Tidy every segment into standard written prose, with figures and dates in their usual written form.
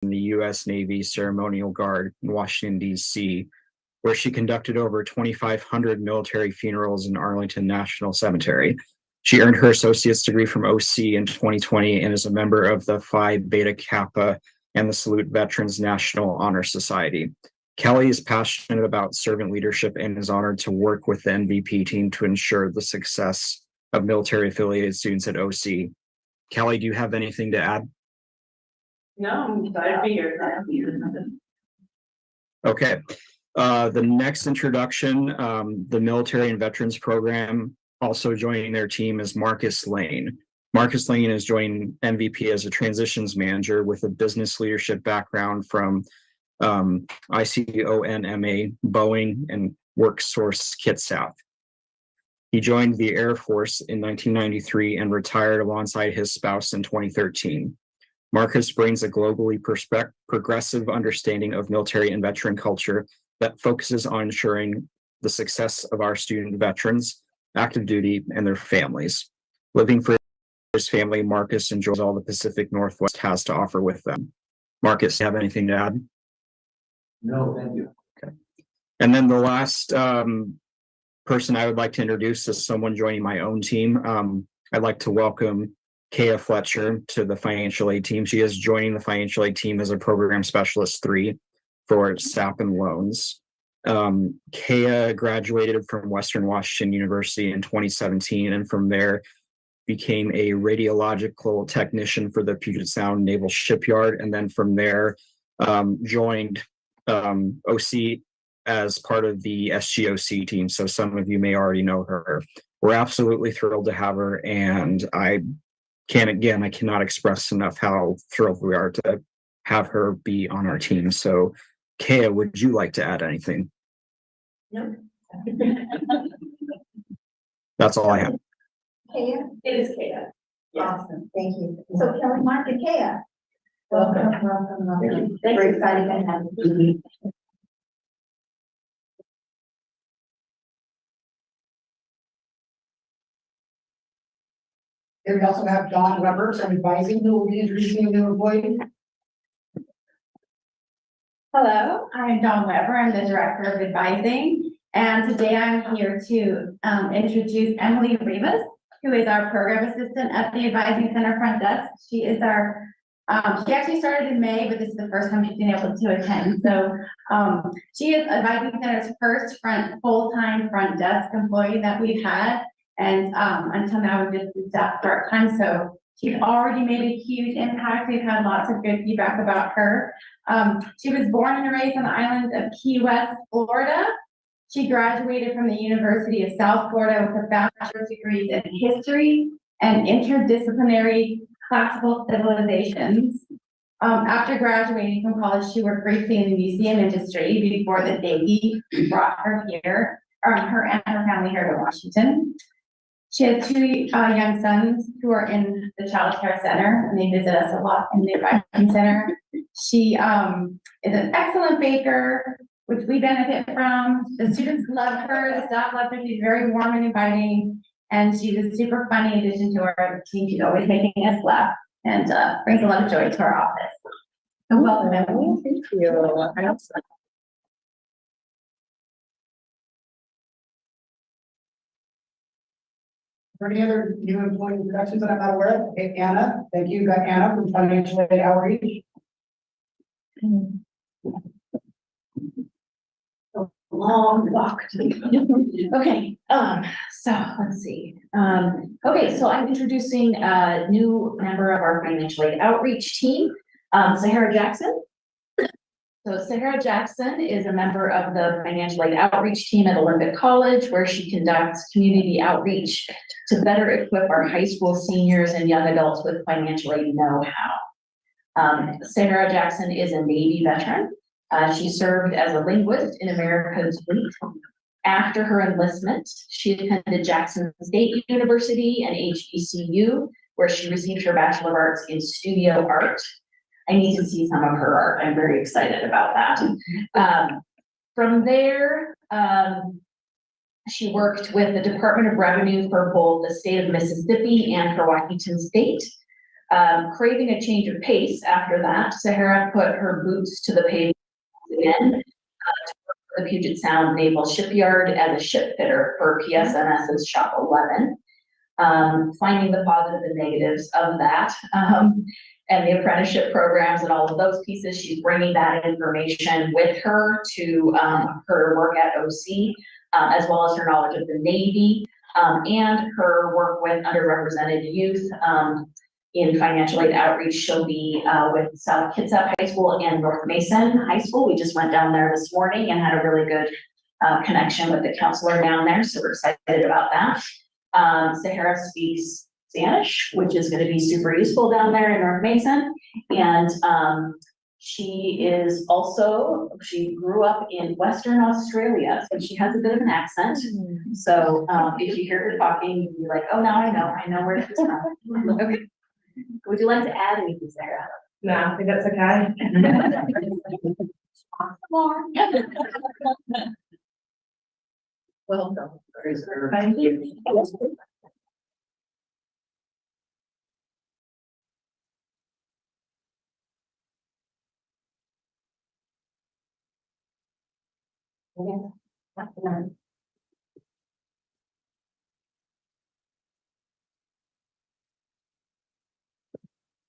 in the U.S. Navy Ceremonial Guard in Washington, D.C., where she conducted over 2,500 military funerals in Arlington National Cemetery. She earned her associate's degree from OC in 2020 and is a member of the Phi Beta Kappa and the Salute Veterans National Honor Society. Kelly is passionate about servant leadership and is honored to work with the MVP team to ensure the success of military-affiliated students at OC. Kelly, do you have anything to add? No, I'm excited to be here. Okay. The next introduction, the Military and Veterans Program, also joining their team is Marcus Lane. Marcus Lane is joining MVP as a transitions manager with a business leadership background from ICONMA, Boeing, and WorkSource Kitsap. He joined the Air Force in 1993 and retired alongside his spouse in 2013. Marcus brings a globally progressive understanding of military and veteran culture that focuses on ensuring the success of our student veterans, active duty, and their families. Living for his family, Marcus enjoys all the Pacific Northwest has to offer with them. Marcus, do you have anything to add? No, thank you. Okay. And then the last person I would like to introduce is someone joining my own team. I'd like to welcome Kaya Fletcher to the financial aid team. She is joining the financial aid team as a program specialist 3 for SAP and loans. Kaya graduated from Western Washington University in 2017, and from there became a radiological technician for the Puget Sound Naval Shipyard, and then from there joined OC as part of the SGOC team. So some of you may already know her. We're absolutely thrilled to have her, and I cannot express enough how thrilled we are to have her be on our team. So Kaya, would you like to add anything? No. That's all I have. Kaya? It is Kaya. Awesome, thank you. So Kelly, Mark, and Kaya. Welcome. Welcome. We're excited to have you. Here we also have Don Weber from advising, who will be introducing a new employee. Hello, I'm Dawn Weber. I'm the Director of Advising, and today I'm here to introduce Emily Rivas, who is our Program Assistant at the Advising Center front desk. She is our, she actually started in May, but this is the first time she's been able to attend. So she is Advising Center's first full-time front desk employee that we've had, and until now we've just been staffed part-time. So she's already made a huge impact. We've had lots of good feedback about her. She was born and raised on the island of Key West, Florida. She graduated from the University of South Florida with a bachelor's degrees in history and interdisciplinary classical civilizations. After graduating from college, she worked briefly in the museum industry before the Navy brought her here, her and her family here to Washington. She has 2 young sons who are in the child care center, and they visit us a lot in the Advising Center. She is an excellent baker, which we benefit from. The students love her, the staff love her. She's very warm and inviting, and she's a super funny addition to our team. She's always making us laugh and brings a lot of joy to our office. So welcome, Emily. Thank you. For any other new employee introductions that I'm not aware of? Okay, Anna, thank you. Got Anna from Financial Aid Outreach. Long walk. Okay, so let's see. Okay, so I'm introducing a new member of our financial aid outreach team, Sahara Jackson. So Sahara Jackson is a member of the financial aid outreach team at Olympic College, where she conducts community outreach to better equip our high school seniors and young adults with financial aid know-how. Sahara Jackson is a Navy veteran. She served as a linguist in America's Fleet. After her enlistment, she attended Jackson State University and HBCU, where she received her Bachelor of Arts in Studio Art. I need to see some of her art. I'm very excited about that. From there, she worked with the Department of Revenue for both the state of Mississippi and for Washington State. Craving a change of pace after that, Sahara put her boots to the pavement again, to work for the Puget Sound Naval Shipyard as a ship fitter for PSNS's Shop 11. Finding the positive and negatives of that, and the apprenticeship programs and all of those pieces, she's bringing that information with her to her work at OC, as well as her knowledge of the Navy, and her work with underrepresented youth in financial aid outreach. She'll be with South Kitsap High School and North Mason High School. We just went down there this morning and had a really good connection with the counselor down there, so we're excited about that. Sahara speaks Spanish, which is going to be super useful down there in North Mason. And she grew up in Western Australia, so she has a bit of an accent. So if you hear her talking, you'll be like, oh, now I know where she's from. Okay. Would you like to add anything, Sarah? No, I think that's okay. Welcome. Thank you.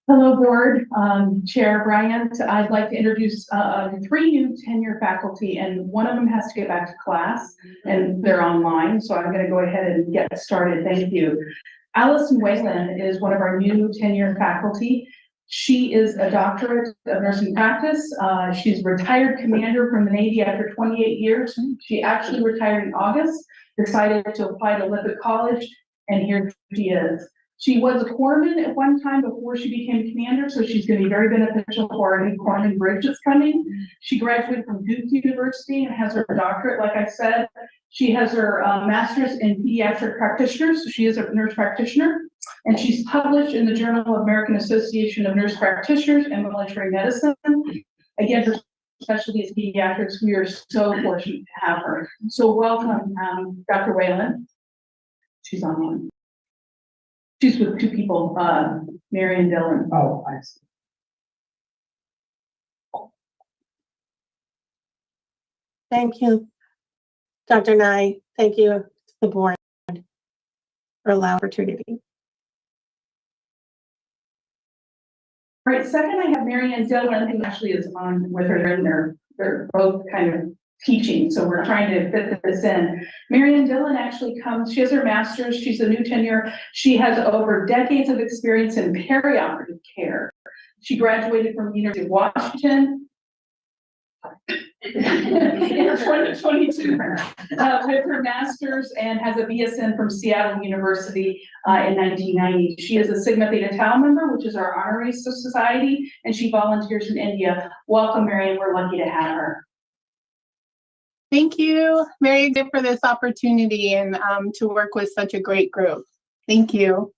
Hello, Board, Chair Bryant. I'd like to introduce 3 new tenure faculty, and one of them has to get back to class, and they're online, so I'm going to go ahead and get started. Thank you. Allison Whalen is one of our new tenure faculty. She is a doctorate of nursing practice. She's a retired commander from the Navy after 28 years. She actually retired in August, decided to apply to Lippitt College, and here she is. She was a corpsman at one time before she became commander, so she's going to be very beneficial for our new corpsman bridge that's coming. She graduated from Duke University and has her doctorate, like I said. She has her master's in pediatric practitioners, so she is a nurse practitioner. And she's published in the Journal of American Association of Nurse Practitioners and Military Medicine. Again, her specialty is pediatrics. We are so fortunate to have her. So welcome, Dr. Whalen. She's online. She's with 2 people, Mary and Dylan. Oh, I see. Thank you, Dr. Nye. Thank you to the board for allowing opportunity. All right, second I have Mary and Dylan, who actually is on with her, and they're both kind of teaching, so we're trying to fit this in. Mary Ann Dillon actually comes, she has her master's, she's a new tenure. She has over decades of experience in perioperative care. She graduated from the University of Washington in 2022 with her master's, and has a BSN from Seattle University in 1990. She is a Sigma Theta Tau member, which is our honorary society, and she volunteers in India. Welcome, Mary Ann, we're lucky to have her. Thank you, Mary, good for this opportunity and to work with such a great group. Thank you.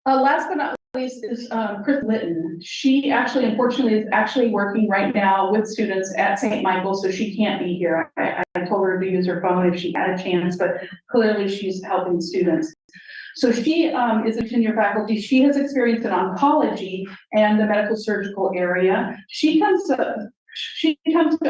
Last but not least is Chris Litton. She actually, unfortunately, is actually working right now with students at St. Michael's, so she can't be here. I told her to use her phone if she had a chance, but clearly she's helping students. So she is a tenure faculty. She has experience in oncology and the medical surgical area. She comes to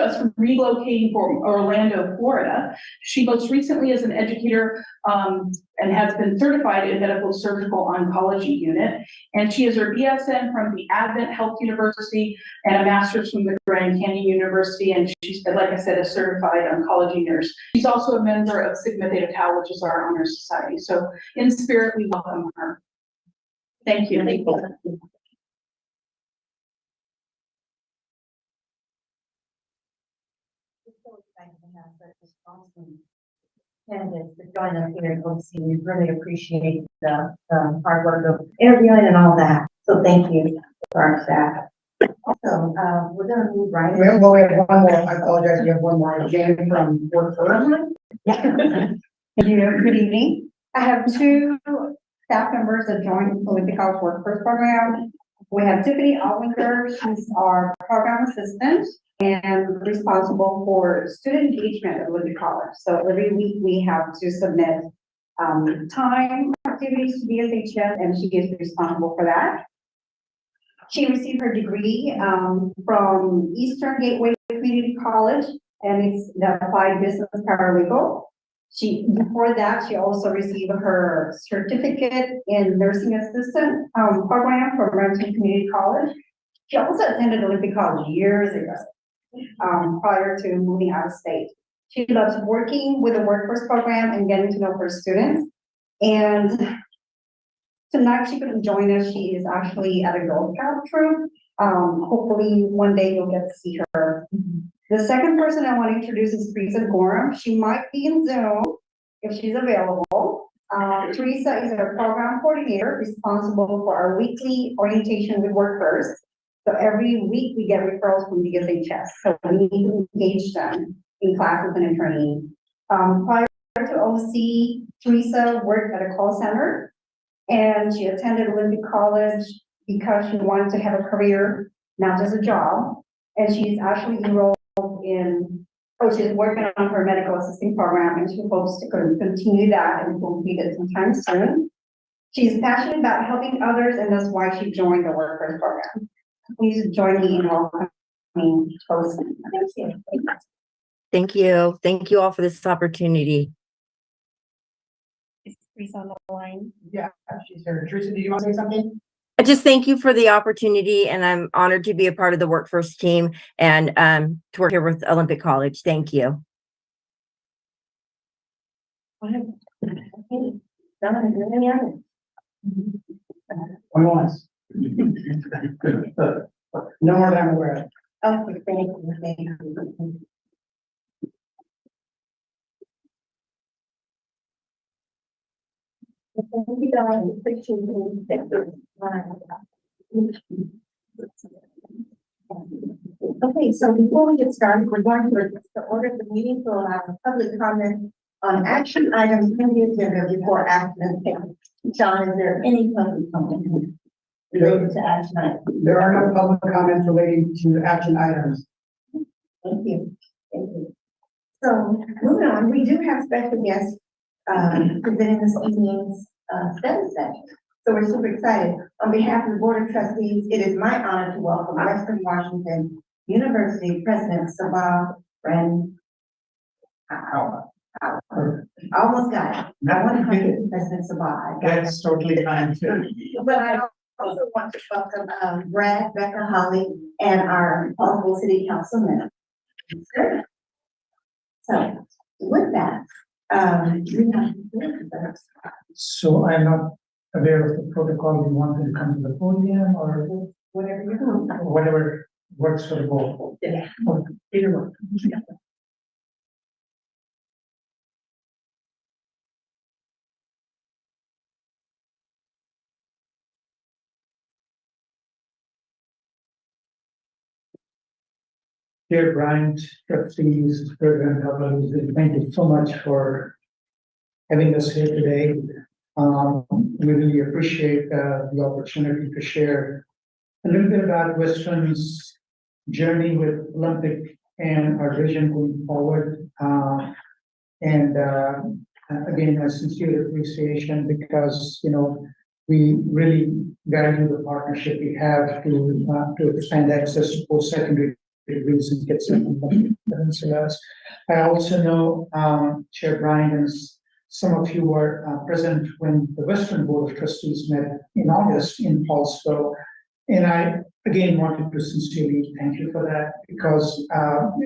us from relocating from Orlando, Florida. She most recently is an educator and has been certified in medical surgical oncology unit. And she has her BSN from the Advent Health University and a master's from the Grand Canyon University. And she's, like I said, a certified oncology nurse. She's also a member of Sigma Theta Tau, which is our honor society. So in spirit, we welcome her. Thank you. Thank you. To have such awesome candidates to join us here at OC. We really appreciate the hard work of interviewing and all that. So thank you for our staff. Also, we're going to move right in. Well, we have one more. I apologize. We have one more. Jane from Board First. Yeah. Good evening. I have 2 staff members that joined the Lippitt College Work First program. We have Tiffany Alwinger. She's our program assistant and responsible for student engagement at Lippitt College. So every week we have to submit time activities to DSHS, and she is responsible for that. She received her degree from Eastern Gateway Community College, and it's the Applied Business Paralegal. Before that, she also received her certificate in nursing assistant program from Remington Community College. She also attended Olympic College years ago, prior to moving out of state. She loves working with the workforce program and getting to know her students. And tonight she couldn't join us. She is actually at a Girl Scout troop. Hopefully one day you'll get to see her. The second person I want to introduce is Teresa Gorham. She might be in Zoom if she's available. Teresa is our program coordinator responsible for our weekly orientation with Work First. So every week we get referrals from DSHS. So we need to engage them in classes and in training. Prior to OC, Teresa worked at a call center and she attended Olympic College because she wanted to have a career, not just a job. And she's actually enrolled she's working on her medical assisting program, and she hopes to continue that and complete it sometime soon. She's passionate about helping others, and that's why she joined the Workforce program. Please join me in welcoming Teresa. Thank you. Thank you all for this opportunity. Is Teresa on the line? Yeah, she's here. Teresa, do you want to say something? I just thank you for the opportunity, and I'm honored to be a part of the Work First team and to work here with Olympic College. Thank you. Okay. Donna, is there any other? One once. No more than I'm aware of. Okay, thank you, thank you. Okay, so before we get started, we're going to order the meeting to allow public comment on action items in the agenda before action is taken. John, is there any public comment related to action items? There are no public comments relating to action items. Thank you. Thank you. So moving on, we do have special guests presenting this evening's study session. So we're super excited. On behalf of the Board of Trustees, it is my honor to welcome Western Washington University President Sabah Brand. I almost got it. I want to thank President Sabah. That's totally fine. But I also want to welcome Brad, Becca, Holly, and our Paulsville City Council member. So with that, So I'm not aware of the protocol. You want to come to the podium or whatever you want. whatever works for the board. Yeah. Either one. Dear Bryant, trustees, program fellows, thank you so much for having us here today. We really appreciate the opportunity to share a little bit about Western's journey with Olympic and our vision going forward. Again, a sincere appreciation because, we really value the partnership we have to expand access to post-secondary degrees and get some peninsulas. I also know Chair Bryant and some of you were present when the Western Board of Trustees met in August in Paulsville. And I, again, wanted to sincerely thank you for that because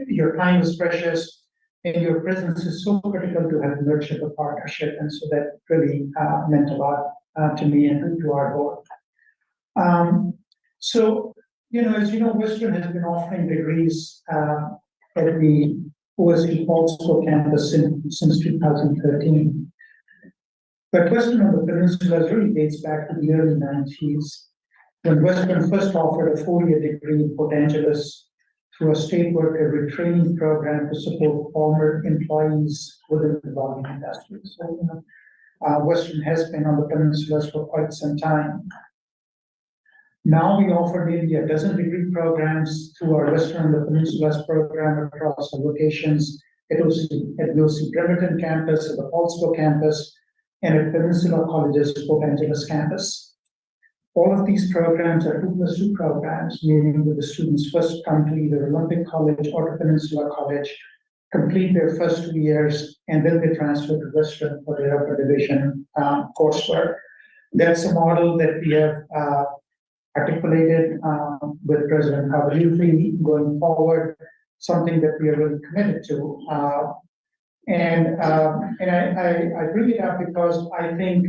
your time is precious and your presence is so critical to have nurtured the partnership. And so that really meant a lot to me and to our board. As you know, Western has been offering degrees at the OSU Paulsville campus since 2013. But Western on the Peninsula really dates back to the early 90s, when Western first offered a 4-year degree in Port Angeles through a state worker retraining program to support former employees within the logging industry. So, Western has been on the Peninsula for quite some time. Now we offer nearly a dozen degree programs through our Western on the Peninsula's program across our locations at the OC Bremerton campus, at the Paulsville campus, and at Peninsula College's Port Angeles campus. All of these programs are 2+2 programs, meaning that the students first come to either Olympic College or to Peninsula College, complete their first 2 years, and then they transfer to Western for their upper division coursework. That's a model that we have articulated with President Cavalieri going forward, something that we are really committed to. And I bring it up because I think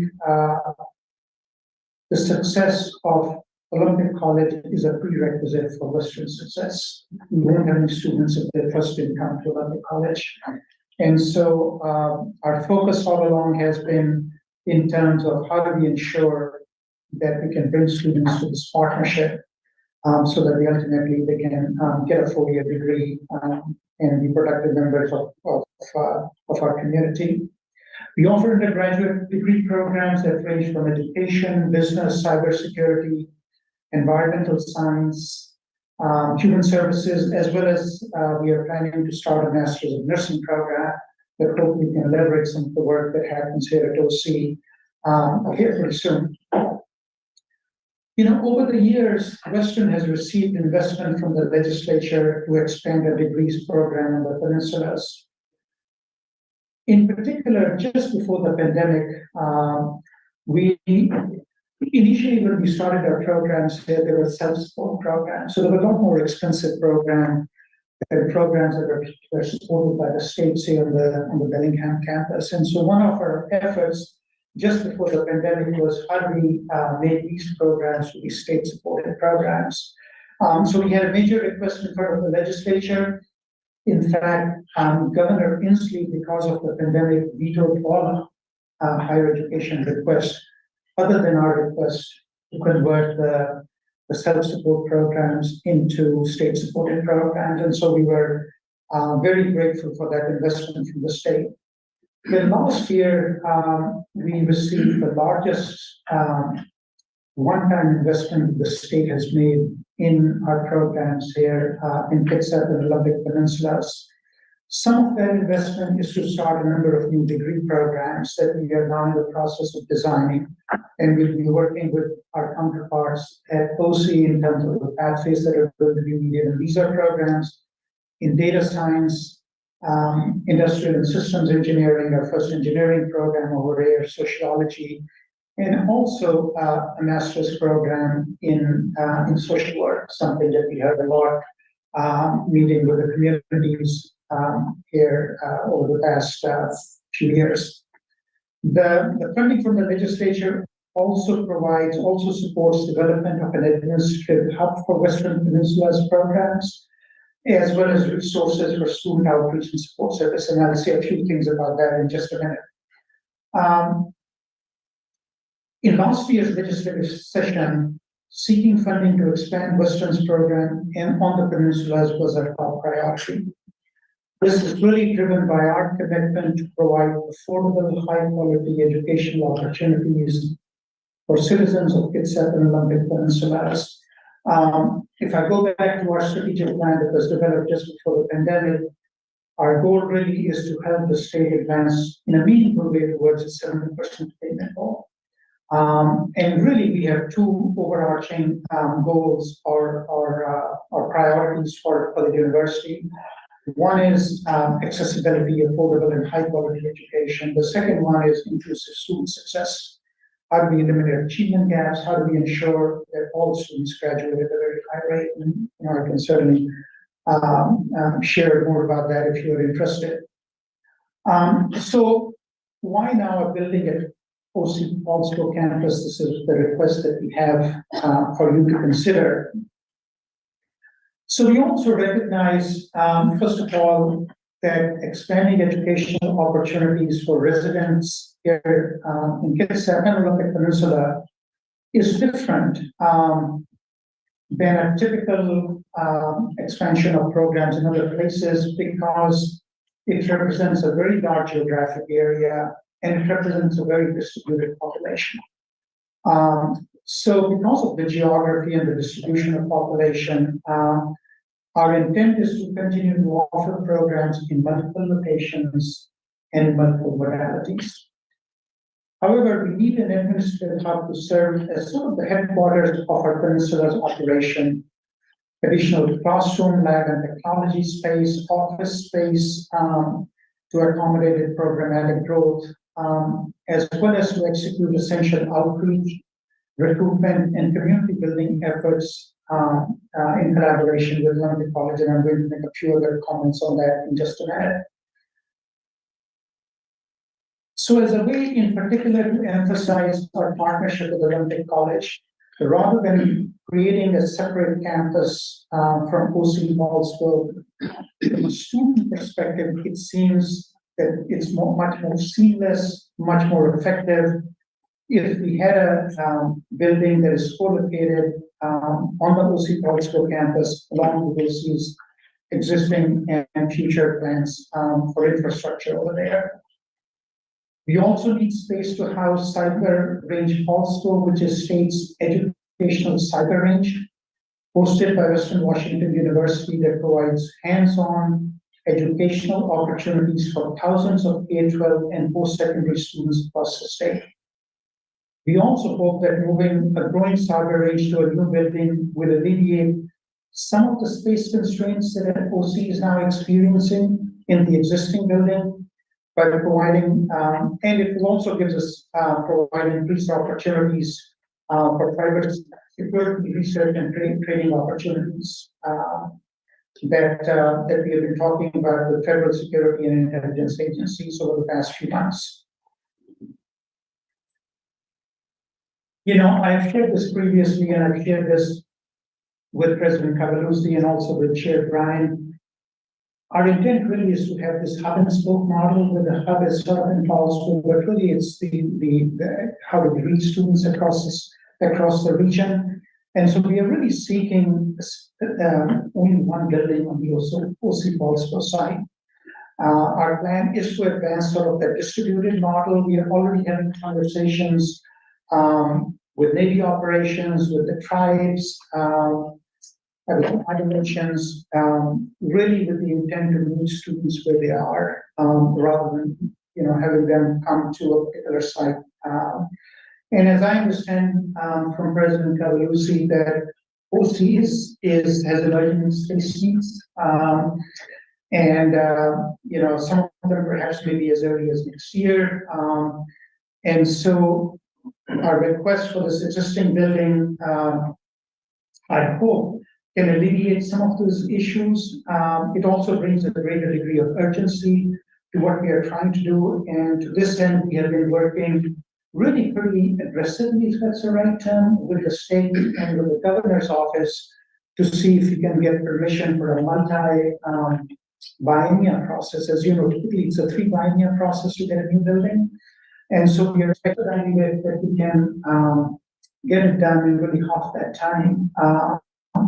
the success of Olympic College is a prerequisite for Western success. We won't have any students if they first didn't come to Olympic College. And so our focus all along has been in terms of how do we ensure that we can bring students to this partnership so that ultimately they can get a 4-year degree and be productive members of our community. We offer undergraduate degree programs that range from education, business, cybersecurity, environmental science, human services, as well as we are planning to start a Master's of Nursing program that hopefully we can leverage some of the work that happens here at OC here pretty soon. You know, over the years, Western has received investment from the legislature to expand a degrees program in the peninsulas. In particular, just before the pandemic, initially when we started our programs here, there were self-support programs. So there were a lot more expensive programs than programs that were supported by the state, say on the Bellingham campus. And so one of our efforts just before the pandemic was how do we make these programs to be state-supported programs. So we had a major request in front of the legislature. In fact, Governor Inslee, because of the pandemic, vetoed all higher education requests, other than our request to convert the self-support programs into state-supported programs. And so we were very grateful for that investment from the state. Then last year, we received the largest one-time investment the state has made in our programs here in Kitsap and Olympic Peninsulas. Some of that investment is to start a number of new degree programs that we are now in the process of designing, and we'll be working with our counterparts at OC in terms of the pathways that are going to be needed in visa programs, in data science, industrial and systems engineering, our first engineering program over there, sociology, and also a master's program in social work, something that we heard a lot meeting with the communities here over the past few years. The funding from the legislature also supports development of an administrative hub for Western Peninsula's programs, as well as resources for student outreach and support service. And I'll say a few things about that in just a minute. In last year's legislative session, seeking funding to expand Western's program and on the peninsulas was our top priority. This is really driven by our commitment to provide affordable, high-quality educational opportunities for citizens of Kitsap and Olympic Peninsulas. If I go back to our strategic plan that was developed just before the pandemic, our goal really is to help the state advance in a meaningful way towards a 70% payment goal. And really, we have two overarching goals or priorities for the university. One is accessibility, affordable, and high-quality education. The second one is inclusive student success. How do we eliminate achievement gaps? How do we ensure that all students graduate at a very high rate? And I can certainly share more about that if you're interested. So why now a building at OC Paulsco campus? This is the request that we have for you to consider. So we also recognize, first of all, that expanding educational opportunities for residents here in Kitsap and Olympic Peninsula is different than a typical expansion of programs in other places because it represents a very large geographic area and it represents a very distributed population. So because of the geography and the distribution of population, our intent is to continue to offer programs in multiple locations and in multiple modalities. However, we need an administrative hub to serve as sort of the headquarters of our peninsula's operation. Additional classroom, lab and technology space, office space to accommodate programmatic growth, as well as to execute essential outreach, recruitment, and community building efforts in collaboration with Olympic College. And I'm going to make a few other comments on that in just a minute. So as a way in particular to emphasize our partnership with Olympic College, rather than creating a separate campus from OC Ballsville, from a student perspective, it seems that it's much more seamless, much more effective if we had a building that is co-located on the OC Ballsville campus along with OC's existing and future plans for infrastructure over there. We also need space to house Cyber Range Ballsville, which is state's educational cyber range, hosted by Western Washington University, that provides hands-on educational opportunities for thousands of K-12 and post-secondary students across the state. We also hope that moving a growing cyber range to a new building will alleviate some of the space constraints that OC is now experiencing in the existing building, by providing, and it will also gives us provide increased opportunities for private security research and training opportunities that we have been talking about with federal security and intelligence agencies over the past few months. You know, I've shared this previously, and I've shared this with President Cavaluzzi and also with Chair Brian. Our intent really is to have this hub and spoke model, where the hub is sort of in Ballsville, but really it's the how do we reach students across the region. And so we are really seeking only one building on the OC Ballsville side. Our plan is to advance sort of the distributed model. We are already having conversations with Navy operations, with the tribes, with other nations, really with the intent to meet students where they are, rather than having them come to a particular site. And as I understand from President Cavaluzzi, that OC has emerging space needs, and some of them perhaps maybe as early as next year. And so our request for this existing building, I hope, can alleviate some of those issues. It also brings a greater degree of urgency to what we are trying to do. And to this end, we have been working really pretty aggressively, if that's the right term, with the state and with the governor's office to see if we can get permission for a multi-biennial process. As you know, typically it's a 3-biennial process to get a new building. And so we are expecting that we can get it done in really half that time.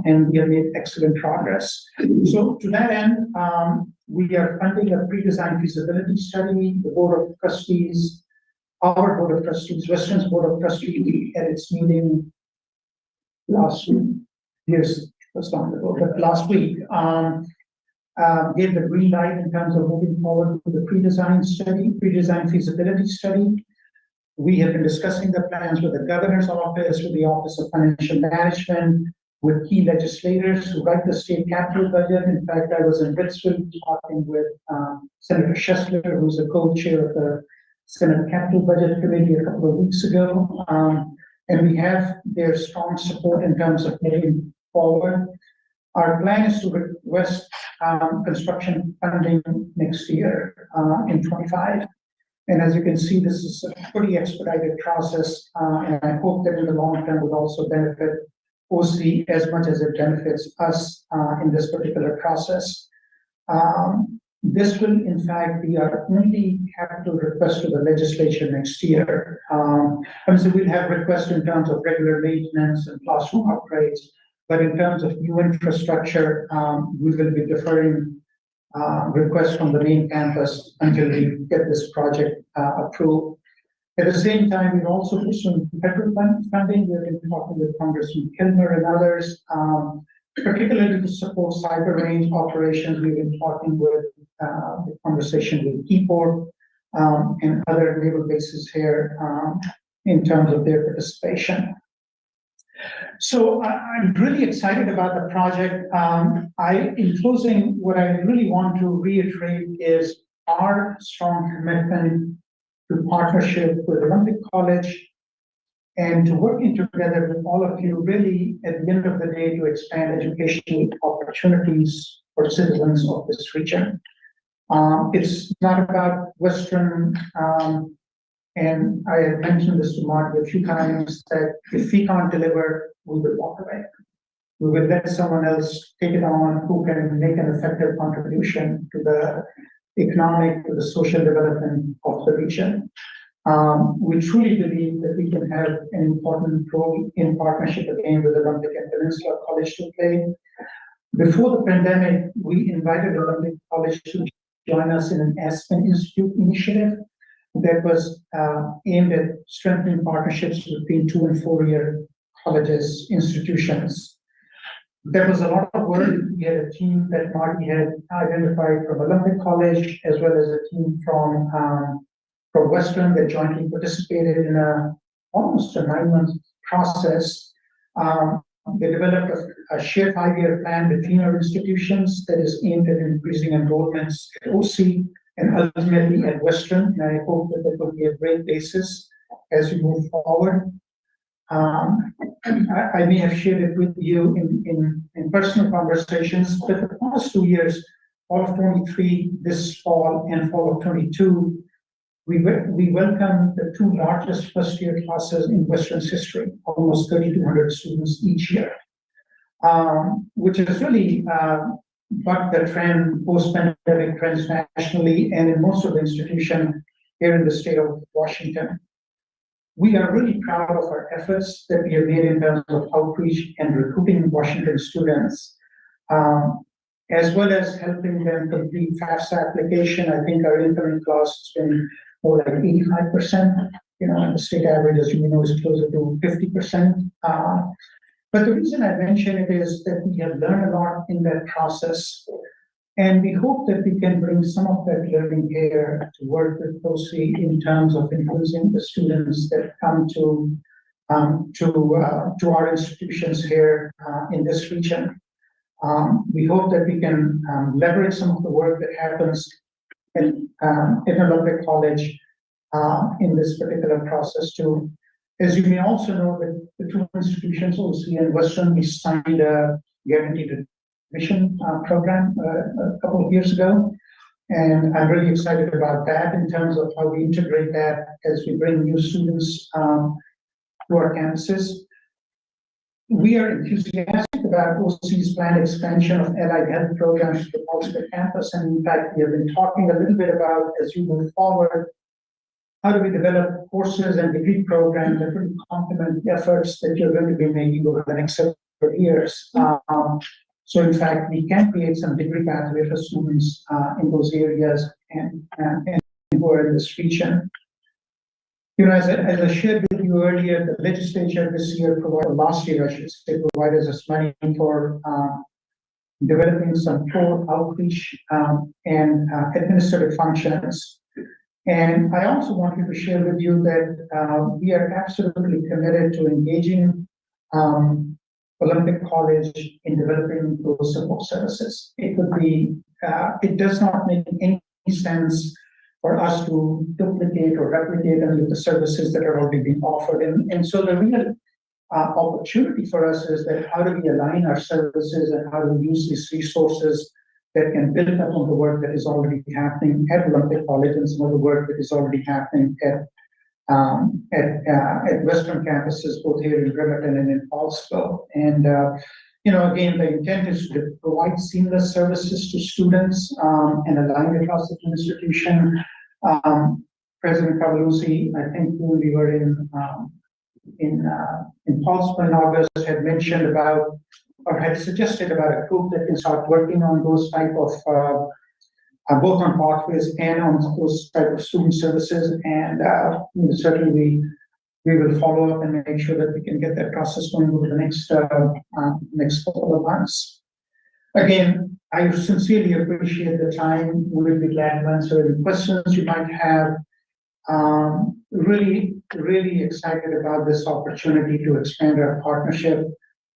And we have made excellent progress. So to that end, we are funding a pre-design feasibility study. The Board of Trustees, our Board of Trustees, Western's Board of Trustees, at its meeting last week, yes, that's not ago, but last week, gave the green light in terms of moving forward with the pre-design feasibility study. We have been discussing the plans with the governor's office, with the Office of Financial Management, with key legislators who write the state capital budget. In fact, I was in Britsville talking with Senator Shessler, who's the co-chair of the Senate Capital Budget Committee a couple of weeks ago. And we have their strong support in terms of moving forward. Our plan is to request construction funding next year in 25. And as you can see, this is a pretty expedited process. And I hope that in the long term will also benefit OC as much as it benefits us in this particular process. This will, in fact, be our only capital request to the legislature next year. So we'll have requests in terms of regular maintenance and classroom upgrades, but in terms of new infrastructure, we will be deferring requests from the main campus until we get this project approved. At the same time, we're also pursuing federal funding. We've been talking with Congressman Kilmer and others, particularly to support cyber range operations. We've been talking with the conversation with KeyCorp and other naval bases here, in terms of their participation. So I'm really excited about the project. In closing, what I really want to reiterate is our strong commitment to partnership with Olympic College and to working together with all of you, really, at the end of the day, to expand educational opportunities for citizens of this region. It's not about Western, and I have mentioned this to Mark a few times, that if we can't deliver, we will walk away. We will let someone else take it on who can make an effective contribution to the economic, to the social development of the region. We truly believe that we can have an important role in partnership again with Olympic and Peninsula College to play. Before the pandemic, we invited Olympic College to join us in an Aspen Institute initiative that was aimed at strengthening partnerships between 2- and 4-year colleges, institutions. There was a lot of work. We had a team that Marty had identified from Olympic College, as well as a team from Western that jointly participated in almost a 9-month process. They developed a shared 5-year plan between our institutions that is aimed at increasing enrollments at OC and ultimately at Western. And I hope that will be a great basis as we move forward. I may have shared it with you in personal conversations, but the past 2 years, fall of 23, this fall and fall of 22, we welcomed the 2 largest first-year classes in Western's history, almost 3,200 students each year, which is really bucked the trend, post-pandemic trends nationally and in most of the institutions here in the state of Washington. We are really proud of our efforts that we have made in terms of outreach and recruiting Washington students, as well as helping them complete FAFSA application. I think our incoming class has been more like 85%, and the state average, as you know, is closer to 50%. But the reason I mention it is that we have learned a lot in that process, and we hope that we can bring some of that learning here to work with closely in terms of influencing the students that come to our institutions here in this region. We hope that we can leverage some of the work that happens in Olympic College in this particular process too. As you may also know, that the 2 institutions, OC and Western, we signed a guaranteed admission program a couple of years ago, and I'm really excited about that in terms of how we integrate that as we bring new students to our campuses. We are enthusiastic about OC's planned expansion of allied health programs to the Paulsboro campus, and in fact, we have been talking a little bit about, as we move forward, how do we develop courses and degree programs that really complement the efforts that you're going to be making over the next several years. So in fact, we can create some degree pathway for students in those areas and who are in this region. As I shared with you earlier, the legislature this year last year, I should say, provided us money for developing some core outreach and administrative functions. And I also wanted to share with you that we are absolutely committed to engaging Olympic College in developing those support services. It does not make any sense for us to duplicate or replicate any of the services that are already being offered. And so the real opportunity for us is that how do we align our services and how do we use these resources that can build up on the work that is already happening at Olympic College and some of the work that is already happening at Western campuses, both here in Bremerton and in Paulsboro. And again, the intent is to provide seamless services to students and align across the institution. President Cavalluzzi, I think when we were in Paulsboro in August, had mentioned about or had suggested about a group that can start working on those type of both on pathways and on those type of student services. And certainly we will follow up and make sure that we can get that process going over the next couple of months. Again, I sincerely appreciate the time. We'll be glad to answer any questions you might have. Really excited about this opportunity to expand our partnership.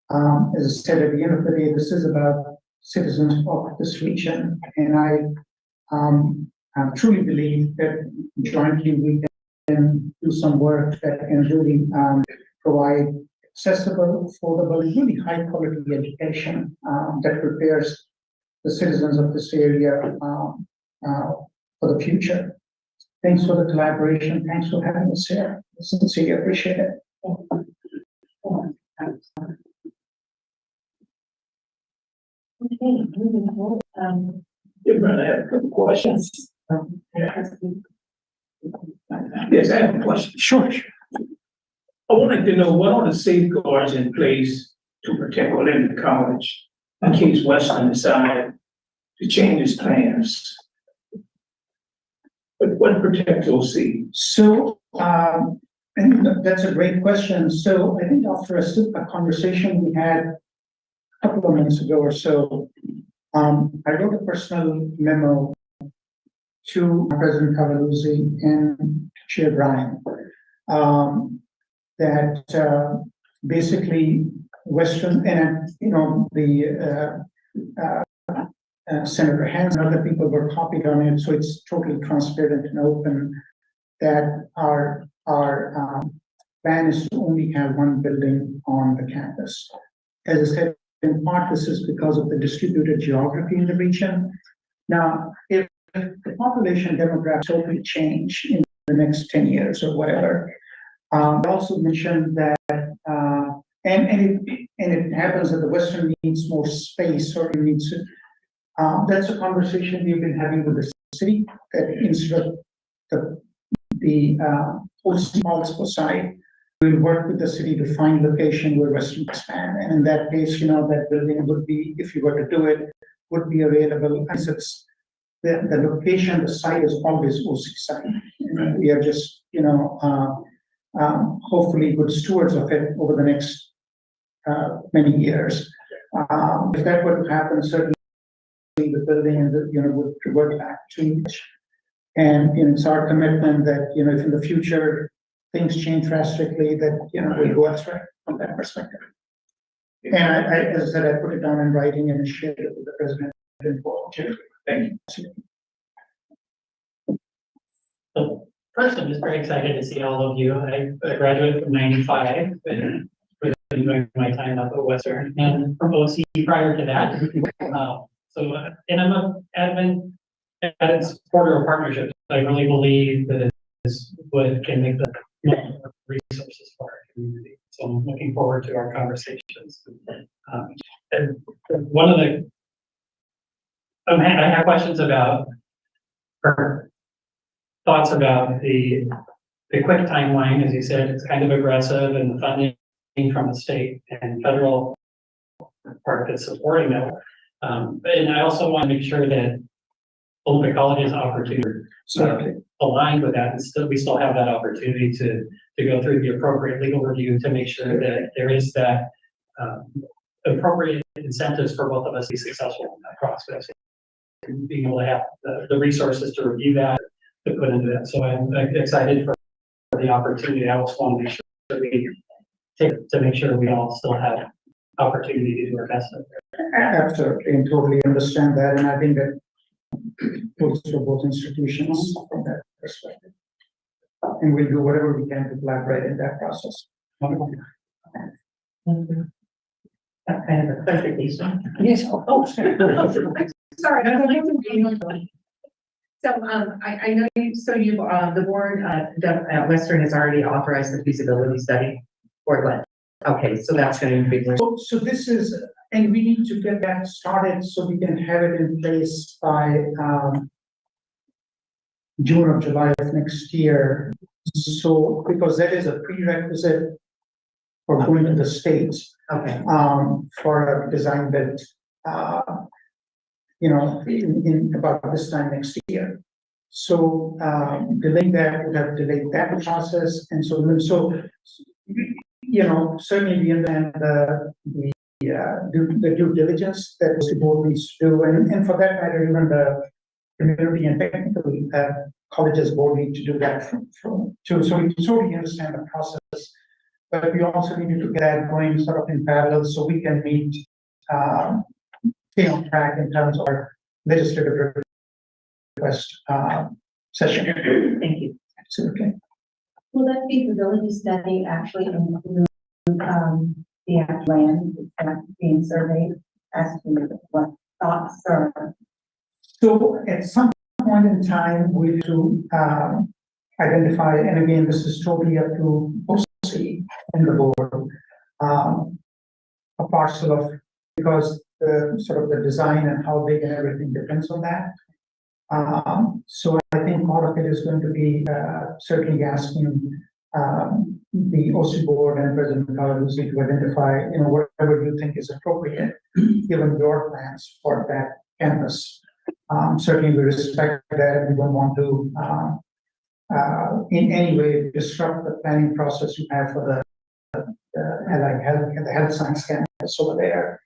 As I said, at the end of the day, this is about citizens of this region, and I truly believe that jointly we can do some work that can really provide accessible, affordable, and really high quality education that prepares the citizens of this area for the future. Thanks for the collaboration. Thanks for having us here. Sincerely appreciate it. Okay, moving forward, I have a couple questions. Yes, I have a question. Sure. I wanted to know what are the safeguards in place to protect Olympic College in case Western decide to change its plans? But what protect OC? So, and that's a great question. So I think after a conversation we had a couple of minutes ago or so, I wrote a personal memo to President Cavaluzzi and Chair Bryan, that basically Western, and Senator Hans and other people were copied on it, so it's totally transparent and open, that our plan is to only have one building on the campus. As I said, in part, this is because of the distributed geography in the region. Now, if the population demographics totally change in the next 10 years or whatever, I also mentioned that, and it happens that the Western needs more space or it needs to, that's a conversation we've been having with the city, that instead of the old Expo site, we'll work with the city to find location where Western expand. And in that case, that building would be, if you were to do it, would be available. As it's the location, the site is always OC site. And we are just, hopefully good stewards of it over the next many years. If that were to happen, certainly the building and would revert back to each. And it's our commitment that if in the future things change drastically, that we go elsewhere from that perspective. And I, as I said, I put it down in writing and shared it with the president and board. Thank you. So first, I'm just very excited to see all of you. I graduated from '95 and really enjoying my time up at Western and from OC prior to that. And I'm an avid supporter of partnerships. I really believe that it's what can make the resources for our community. So I'm looking forward to our conversations. And one of the, I have questions about, or thoughts about the quick timeline. As you said, it's kind of aggressive, and the funding from the state and federal part that's supporting that. And I also want to make sure that Olympic College's opportunity aligned with that, and we still have that opportunity to go through the appropriate legal review to make sure that there is that appropriate incentives for both of us to be successful in that process, and being able to have the resources to review that, to put into that. So I'm excited for the opportunity. I also want to make sure that we take to make sure we all still have opportunity to do our best. Absolutely, and totally understand that, and I think that goes for both institutions from that perspective. And we'll do whatever we can to collaborate in that process. That kind of a clarification. Yes. Oh, sorry. I don't like to be. So, I know you, the board, Western has already authorized the feasibility study for what? Okay, so that's going to be. So this is, and we need to get that started so we can have it in place by June or July of next year. So, because that is a prerequisite for going to the states. Okay. For a design build, in about this time next year. So, delaying that would have delayed that process, and so certainly we understand the the due diligence that the board needs to do, and for that matter, even the community and technical colleges board need to do that too. So we totally understand the process, but we also need to get that going sort of in parallel so we can meet, stay on track in terms of our legislative request session. Thank you. Absolutely. Will that feasibility study actually include, the actual land that's being surveyed as to what thoughts are? So at some point in time, we need to identify, and again, this is totally up to OC and the board, a parcel of, because the sort of the design and how big and everything depends on that. So I think part of it is going to be certainly asking the OC board and President Kawaguchi to identify, whatever you think is appropriate, given your plans for that campus. Certainly we respect that, and we don't want to in any way disrupt the planning process you have for the health science campus over there.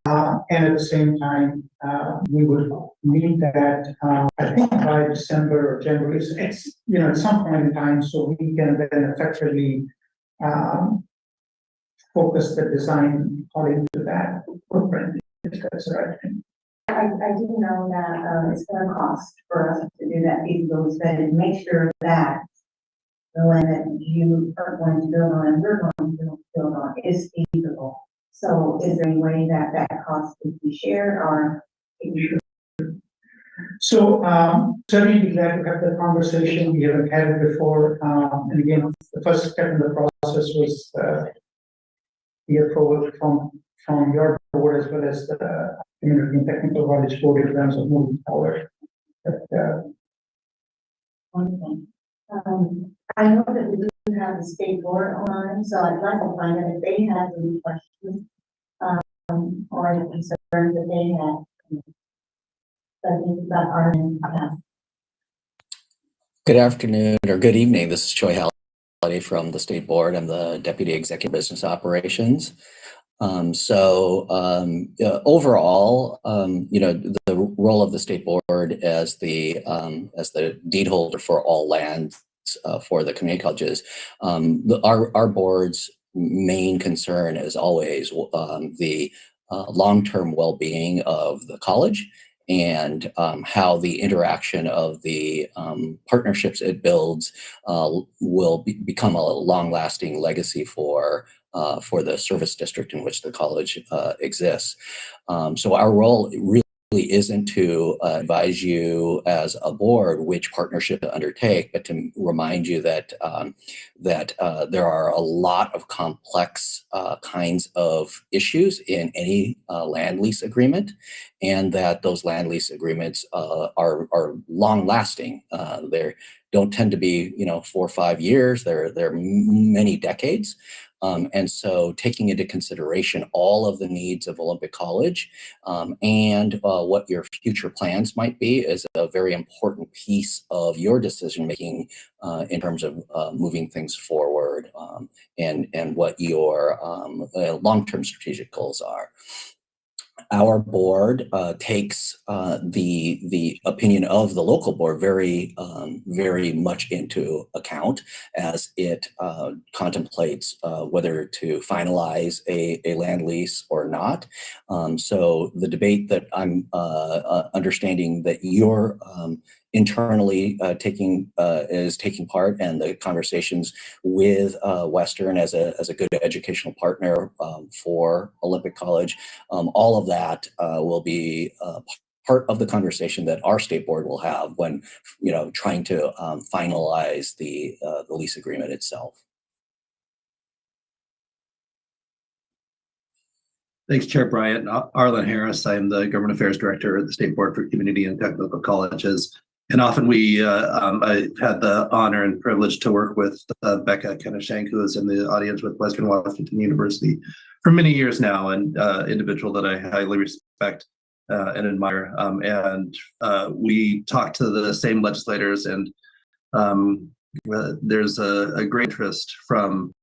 And at the same time, we would need that, I think by December or January, it's, at some point in time, so we can then effectively focus the design according to that footprint, if that's the right thing. I do know that, it's gonna cost for us to do that feasibility study to make sure that the land that you are going to build on and we're going to build on is feasible. So is there any way that that cost could be shared or? So, certainly be glad to have the conversation. We haven't had it before. And again, the first step in the process was the approval from your board as well as the Community and Technical College Board in terms of moving forward. But, I know that we do have the state board online, so I'd like to find out if they have any questions, or any concerns that they have. I think about our, Good afternoon or good evening. This is Choi Halliday from the State Board. I'm the Deputy Executive Business Operations. Overall, the role of the State Board as the deed holder for all lands for the community colleges, our board's main concern is always the long-term well-being of the college and how the interaction of the partnerships it builds will become a long-lasting legacy for the service district in which the college exists. So our role really isn't to advise you as a board which partnership to undertake, but to remind you that there are a lot of complex kinds of issues in any land lease agreement, and that those land lease agreements are long lasting. They don't tend to be 4 or 5 years. They're many decades. And so taking into consideration all of the needs of Olympic College and what your future plans might be is a very important piece of your decision-making in terms of moving things forward and what your long-term strategic goals are. Our board takes the opinion of the local board very much into account as it contemplates whether to finalize a land lease or not. So the debate that I'm understanding that you're internally taking part, and the conversations with Western as a good educational partner for Olympic College, all of that will be part of the conversation that our state board will have when trying to finalize the lease agreement itself. Thanks, Chair Bryant. Arlen Harris. I'm the Government Affairs Director at the State Board for Community and Technical Colleges. And often I had the honor and privilege to work with Becca Kenneshank, who is in the audience with Western Washington University for many years now, and individual that I highly respect and admire. We talked to the same legislators, and there's a great interest from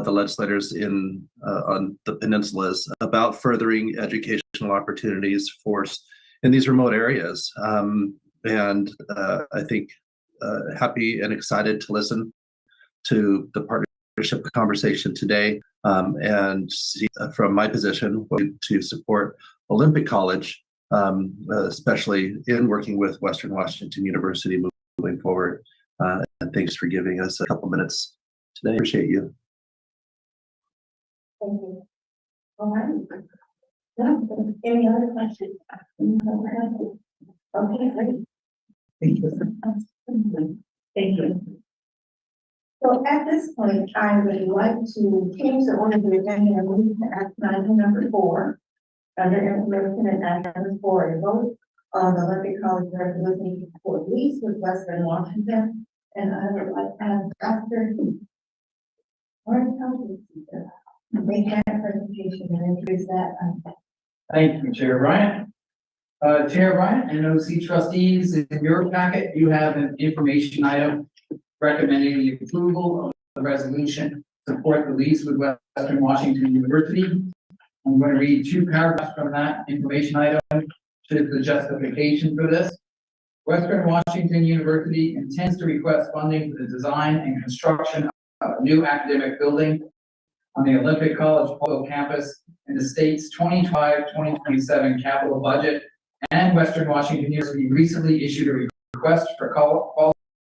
the legislators on the peninsulas about furthering educational opportunities for in these remote areas. I think happy and excited to listen to the partnership conversation today, and see, from my position to support Olympic College, especially in working with Western Washington University moving forward. And thanks for giving us a couple minutes today. Appreciate you. Thank you. All right. No, any other questions? Okay, great. Thank you. Thank you. So at this point, I would like to change the order of the agenda and move to act item number 4. Under information and act number 4, a vote on the Olympic College resolution for lease with Western Washington. And I would like to ask Dr. Orange County to make that presentation and introduce that. Thank you, Chair Bryant. Chair Bryant and OC trustees, in your packet, you have an information item recommending the approval of the resolution to support the lease with Western Washington University. I'm going to read 2 paragraphs from that information item, which is the justification for this. Western Washington University intends to request funding for the design and construction of a new academic building on the Olympic College Polo campus in the state's 2025-2027 capital budget, and Western Washington University recently issued a request for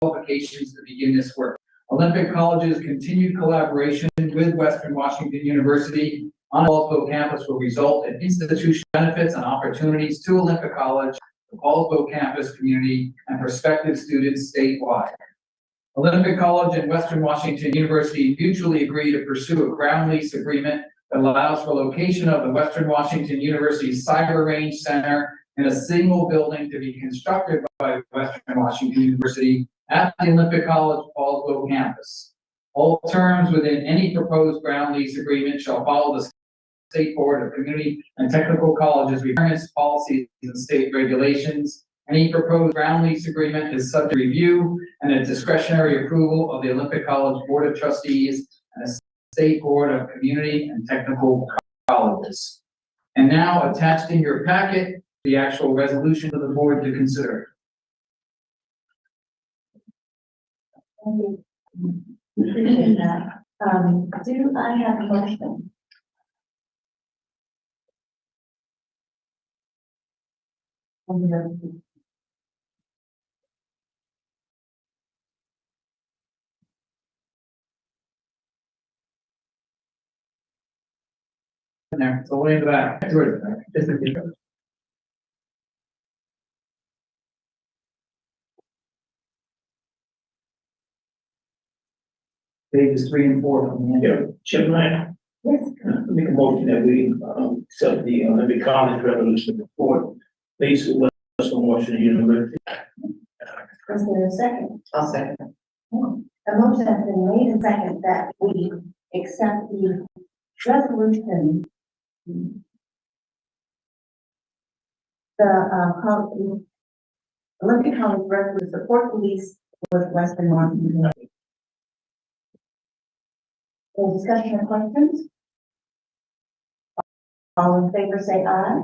qualifications to begin this work. Olympic College's continued collaboration with Western Washington University on the Paulsbo campus will result in institutional benefits and opportunities to Olympic College, the Paulsbo campus community, and prospective students statewide. Olympic College and Western Washington University mutually agree to pursue a ground lease agreement that allows for location of the Western Washington University Cyber Range Center in a single building to be constructed by Western Washington University at the Olympic College Paulsbo campus. All terms within any proposed ground lease agreement shall follow the State Board of Community and Technical Colleges requirements, policies, and state regulations. Any proposed ground lease agreement is subject to review and a discretionary approval of the Olympic College Board of Trustees and the State Board of Community and Technical Colleges. And now, attached in your packet, the actual resolution for the board to consider. Thank you. Appreciate that. Do I have a motion? In there, it's all the way in the back. Just a few. Pages 3 and 4 from the end. Yeah, Chair Bryant, Yes. make a motion that we, accept the Olympic College resolution report based with Western Washington University. Is there a second? I'll second. A motion has been made and second that we accept the resolution. The Olympic College resolution support the lease with Western Washington University. Any discussion or questions? All in favor say aye.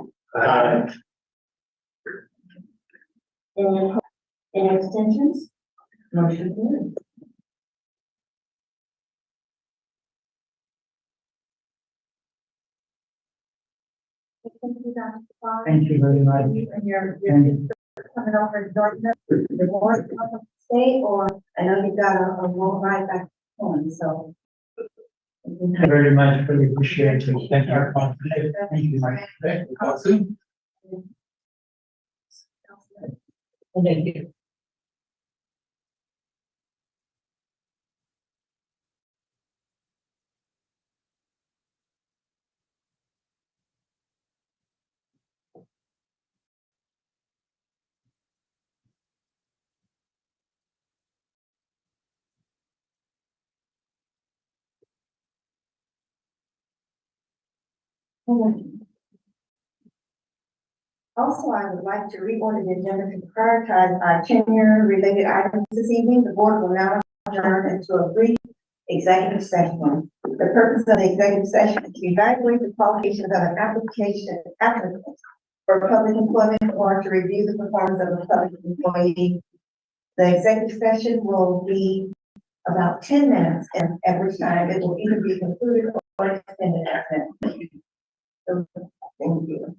Any abstentions? Motion carries. Thank you, Dr. Clark. Thank you very much. And you're And coming over and joining us, the board to stay, or I know you've got a long ride back home, so. thank you very much, really appreciate it. Thank you. Thank you, Mike. Okay, we'll talk soon. Thank you. Also, I would like to reorder the agenda to prioritize tenure related items this evening. The board will now adjourn into a brief executive session. The purpose of the executive session is to evaluate the qualifications of an applicant for public employment or to review the performance of a public employee. The executive session will be about 10 minutes, and at which time it will either be concluded or extended after that. So, thank you.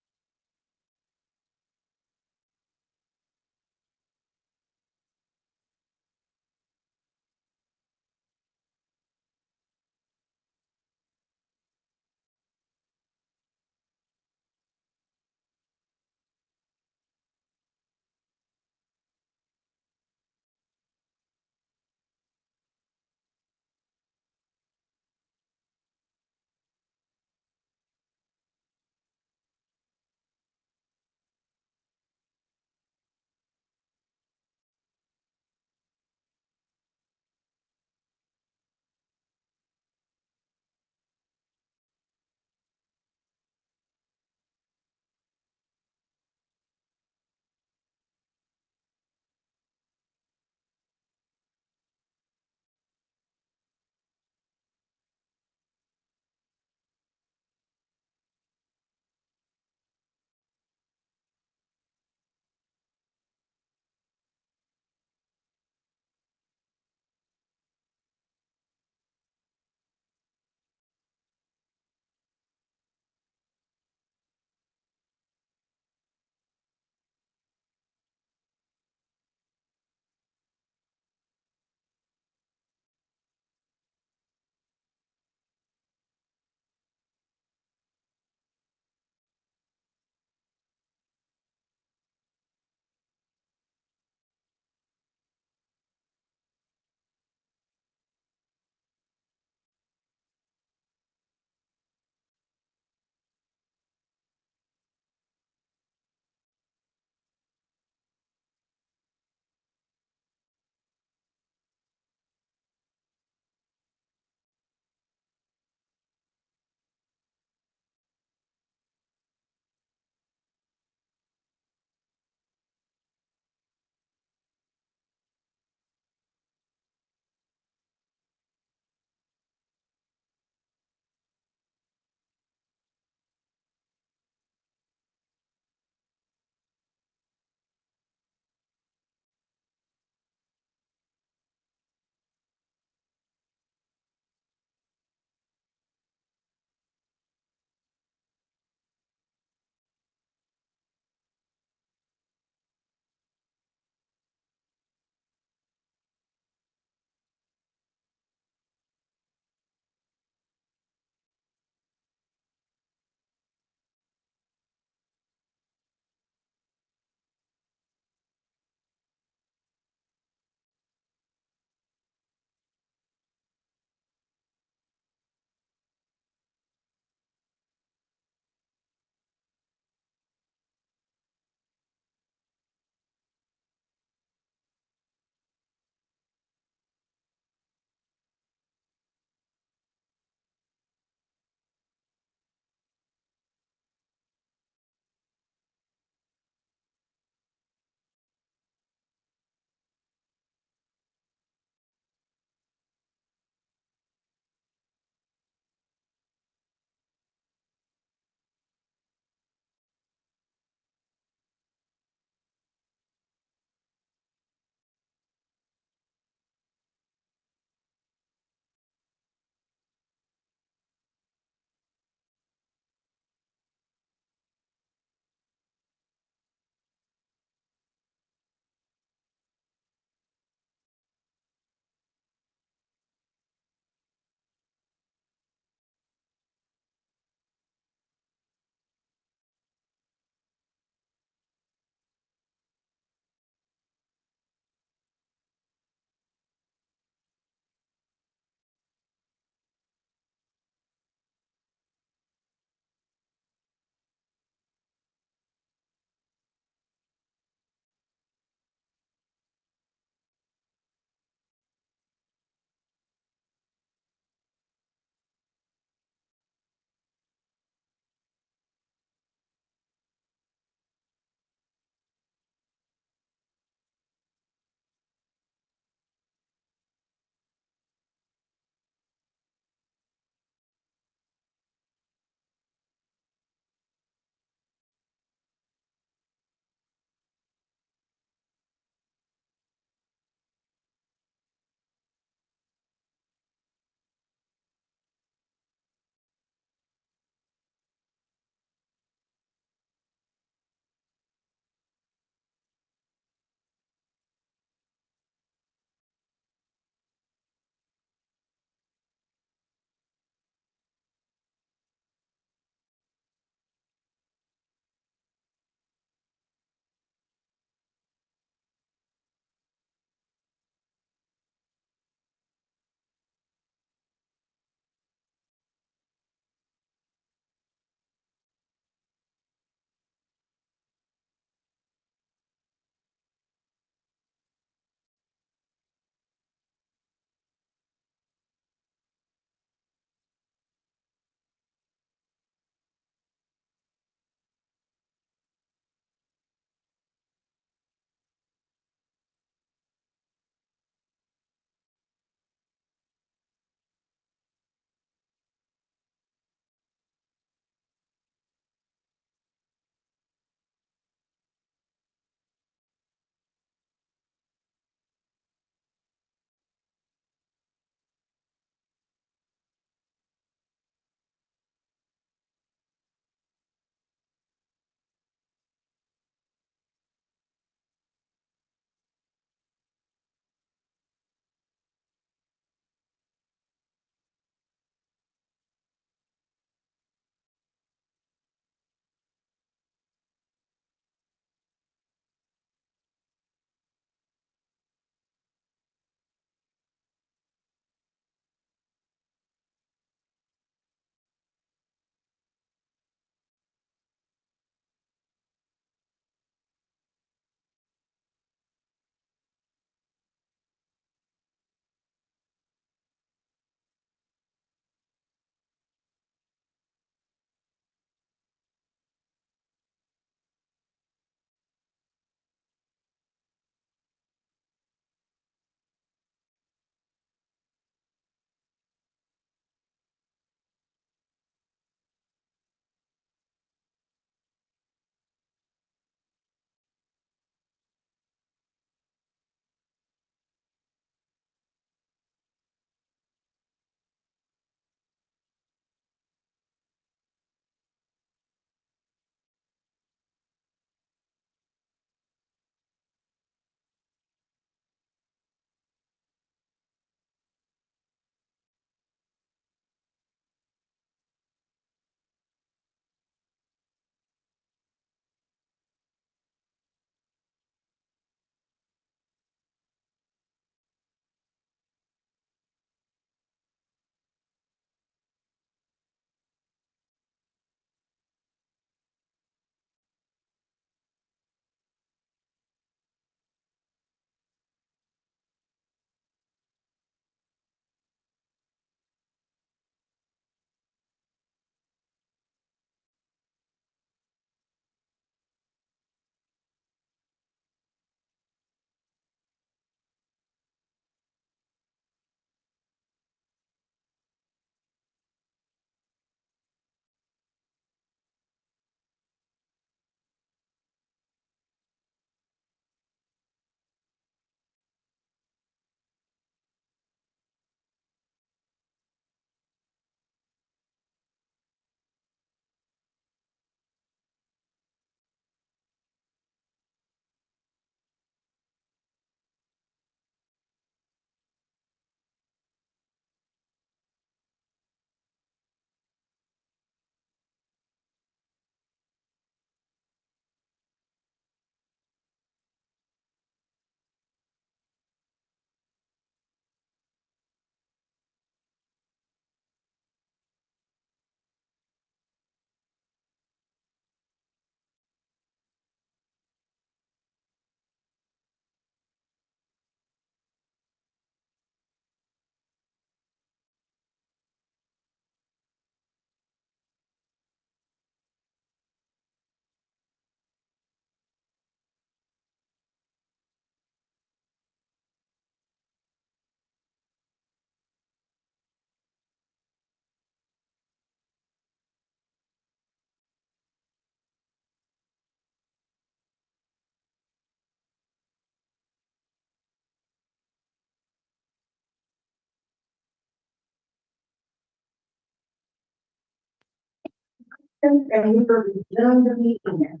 And you for reviewing the meeting.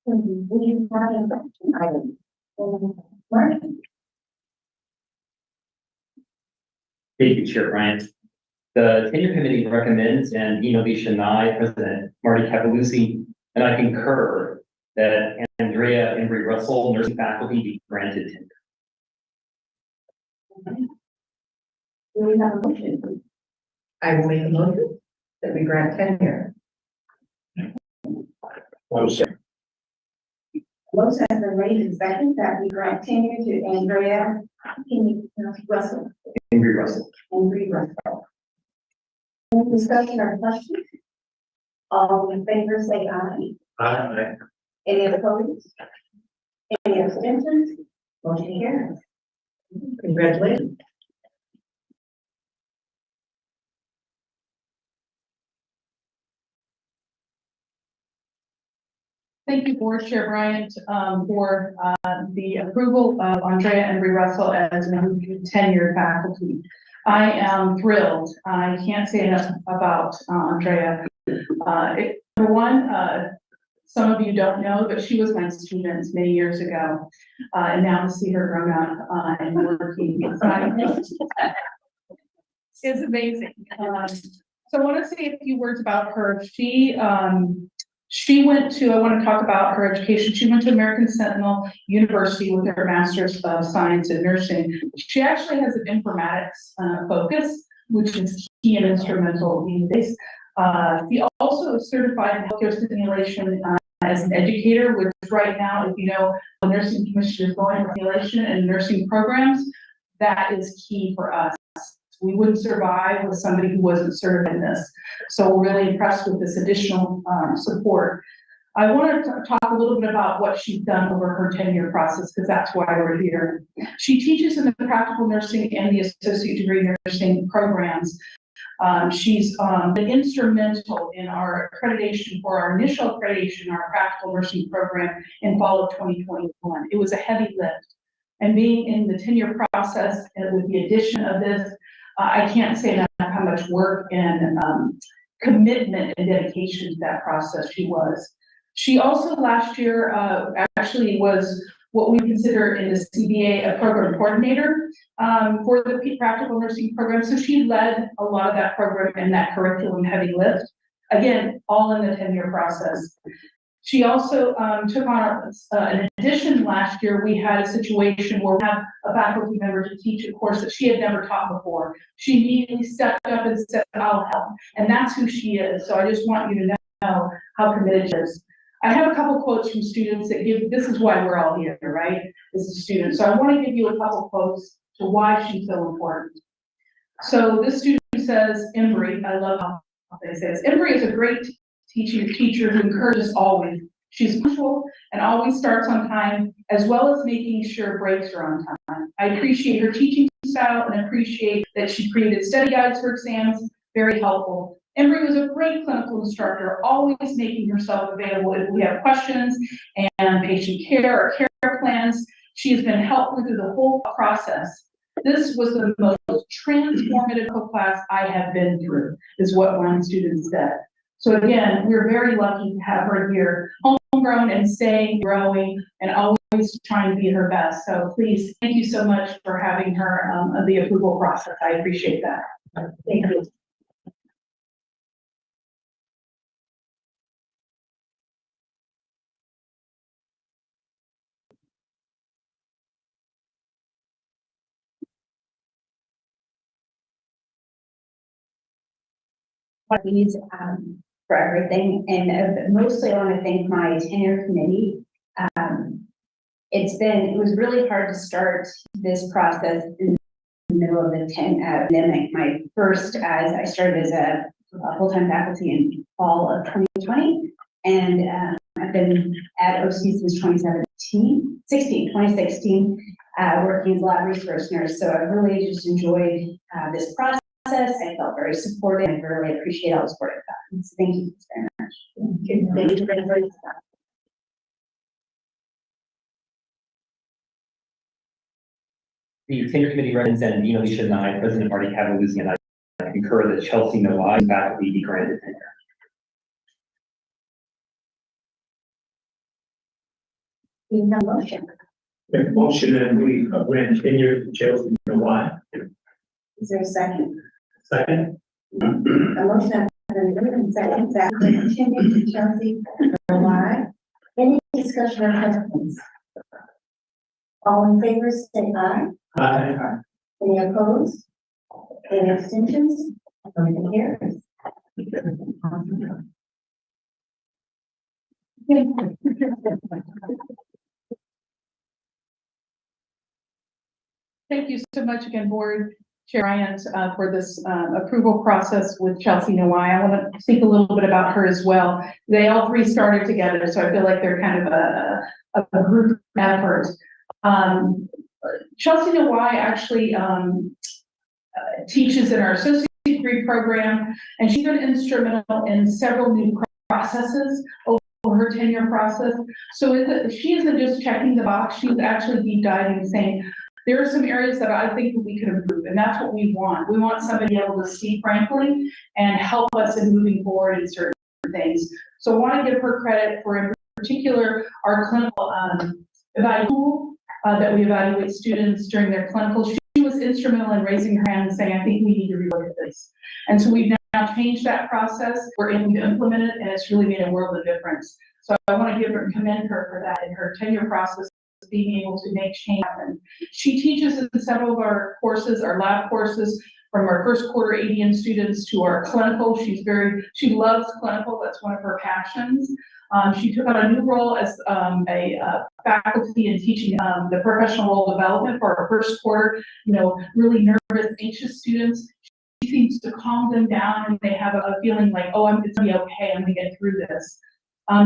We have a question item. Martin. Thank you, Chair Bryant. The tenure committee recommends, and Enovisha Nye, President Marty Cavaluzzi, and I concur that Andrea Embry Russell, nursing faculty, be granted tenure. Do we have a motion? I will make a motion that we grant tenure. Motion. Motion has been made and second that we grant tenure to Andrea, Russell, Embry Russell. Embry Russell. Any discussion or questions? All in favor say aye. Aye. Any opposed? Any abstentions? Motion carries. Congratulations. Thank you, Board Chair Bryant, for the approval of Andrea Embry Russell as new tenured faculty. I am thrilled. I can't say enough about Andrea. Number one, some of you don't know, but she was my student many years ago. And now to see her grown up and working is amazing. So I want to say a few words about her. She went to, I want to talk about her education. She went to American Sentinel University with her Master's of Science in Nursing. She actually has an informatics focus, which is key and instrumental these days. She also is certified in healthcare simulation as an educator, which right now, if you know, the Nursing Commission is going for simulation and nursing programs. That is key for us. We wouldn't survive with somebody who wasn't certified in this. So we're really impressed with this additional support. I want to talk a little bit about what she's done over her tenure process, because that's why we're here. She teaches in the practical nursing and the associate degree nursing programs. She's been instrumental in our accreditation for our initial accreditation, our practical nursing program in fall of 2021. It was a heavy lift. And being in the tenure process and with the addition of this, I can't say enough how much work and commitment and dedication to that process she was. She also last year actually was what we consider in the CBA a program coordinator for the practical nursing program. So she led a lot of that program and that curriculum heavy lift. Again, all in the tenure process. She also took on an addition last year. We had a situation where we have a faculty member to teach a course that she had never taught before. She immediately stepped up and said, I'll help. And that's who she is. So I just want you to know how committed she is. I have a couple quotes from students that give, this is why we're all here, right? As a student. So I want to give you a couple quotes to why she's so important. So this student says, Embry, I love how they say this. Embry is a great teacher who encourages always. She's punctual and always starts on time, as well as making sure breaks are on time. I appreciate her teaching style and appreciate that she created study guides for exams, very helpful. Embry was a great clinical instructor, always making herself available if we have questions and patient care or care plans. She has been helpful through the whole process. This was the most transformative class I have been through, is what one student said. So again, we're very lucky to have her here, homegrown and staying, growing, and always trying to be her best. So please, thank you so much for having her the approval process. I appreciate that. Thank you. Please, for everything, and mostly I want to thank my tenure committee. It was really hard to start this process in the middle of the pandemic. My first, as I started as a full-time faculty in fall of 2020, and I've been at OC since 2016, working as a lab resource nurse. So I really just enjoyed this process. I felt very supported and really appreciate all the support I've gotten. So thank you very much. Thank you very much. The tenure committee recommends, and Enovisha Nye, President Marty Cavaluzzi, and I concur that Chelsea Noai, faculty, be granted tenure. We have a motion. Make a motion and we grant tenure to Chelsea Noy. Is there a second? Second. A motion has been made and seconded that we continue to Chelsea Noy. Any discussion or questions? All in favor, say aye. Aye. Any opposed? Any abstentions? Motion carries. Thank you so much again, Board Chair Bryant, for this approval process with Chelsea Noy. I want to speak a little bit about her as well. They all three started together, so I feel like they're kind of a group effort. Chelsea Noy actually teaches in our associate degree program, and she's been instrumental in several new processes over her tenure process. So she isn't just checking the box, she's actually deep diving, saying, there are some areas that I think that we could improve, and that's what we want. We want somebody able to see frankly and help us in moving forward in certain things. So I want to give her credit for, in particular, our clinical evaluation tool that we evaluate students during their clinical. She was instrumental in raising her hand and saying, I think we need to relook at this. And so we've now changed that process. We're able to implement it, and it's really made a world of difference. So I want to commend her for that in her tenure process, being able to make change happen. She teaches in several of our courses, our lab courses, from our first quarter ADN students to our clinical. She loves clinical. That's one of her passions. She took on a new role as a faculty in teaching the professional role development for our first quarter, really nervous, anxious students. She seems to calm them down and they have a feeling like, oh, it's gonna be okay, I'm gonna get through this.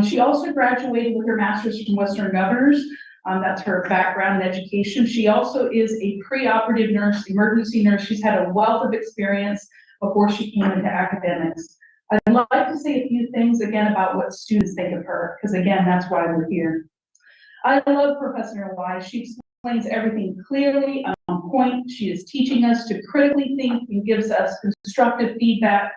She also graduated with her master's from Western Governors. That's her background in education. She also is a preoperative nurse, emergency nurse. She's had a wealth of experience before she came into academics. I'd like to say a few things again about what students think of her, because again, that's why we're here. I love Professor Noy. She explains everything clearly, on point. She is teaching us to critically think and gives us constructive feedback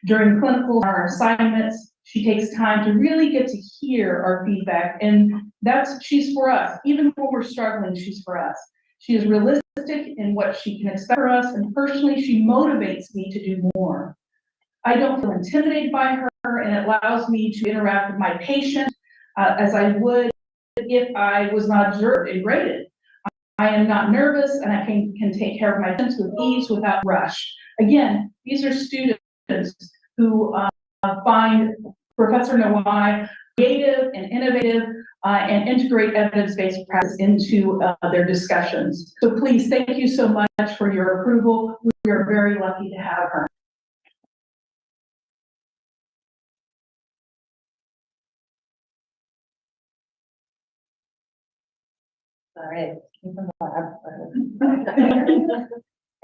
during clinical our assignments. She takes time to really get to hear our feedback, and she's for us. Even when we're struggling, she's for us. She is realistic in what she can expect from us, and personally, she motivates me to do more. I don't feel intimidated by her, and it allows me to interact with my patient as I would if I was not observed and graded. I am not nervous, and I can take care of my patients with ease without rush. Again, these are students who find Professor Noy creative and innovative and integrate evidence-based practice into their discussions. So please, thank you so much for your approval. We are very lucky to have her. All right.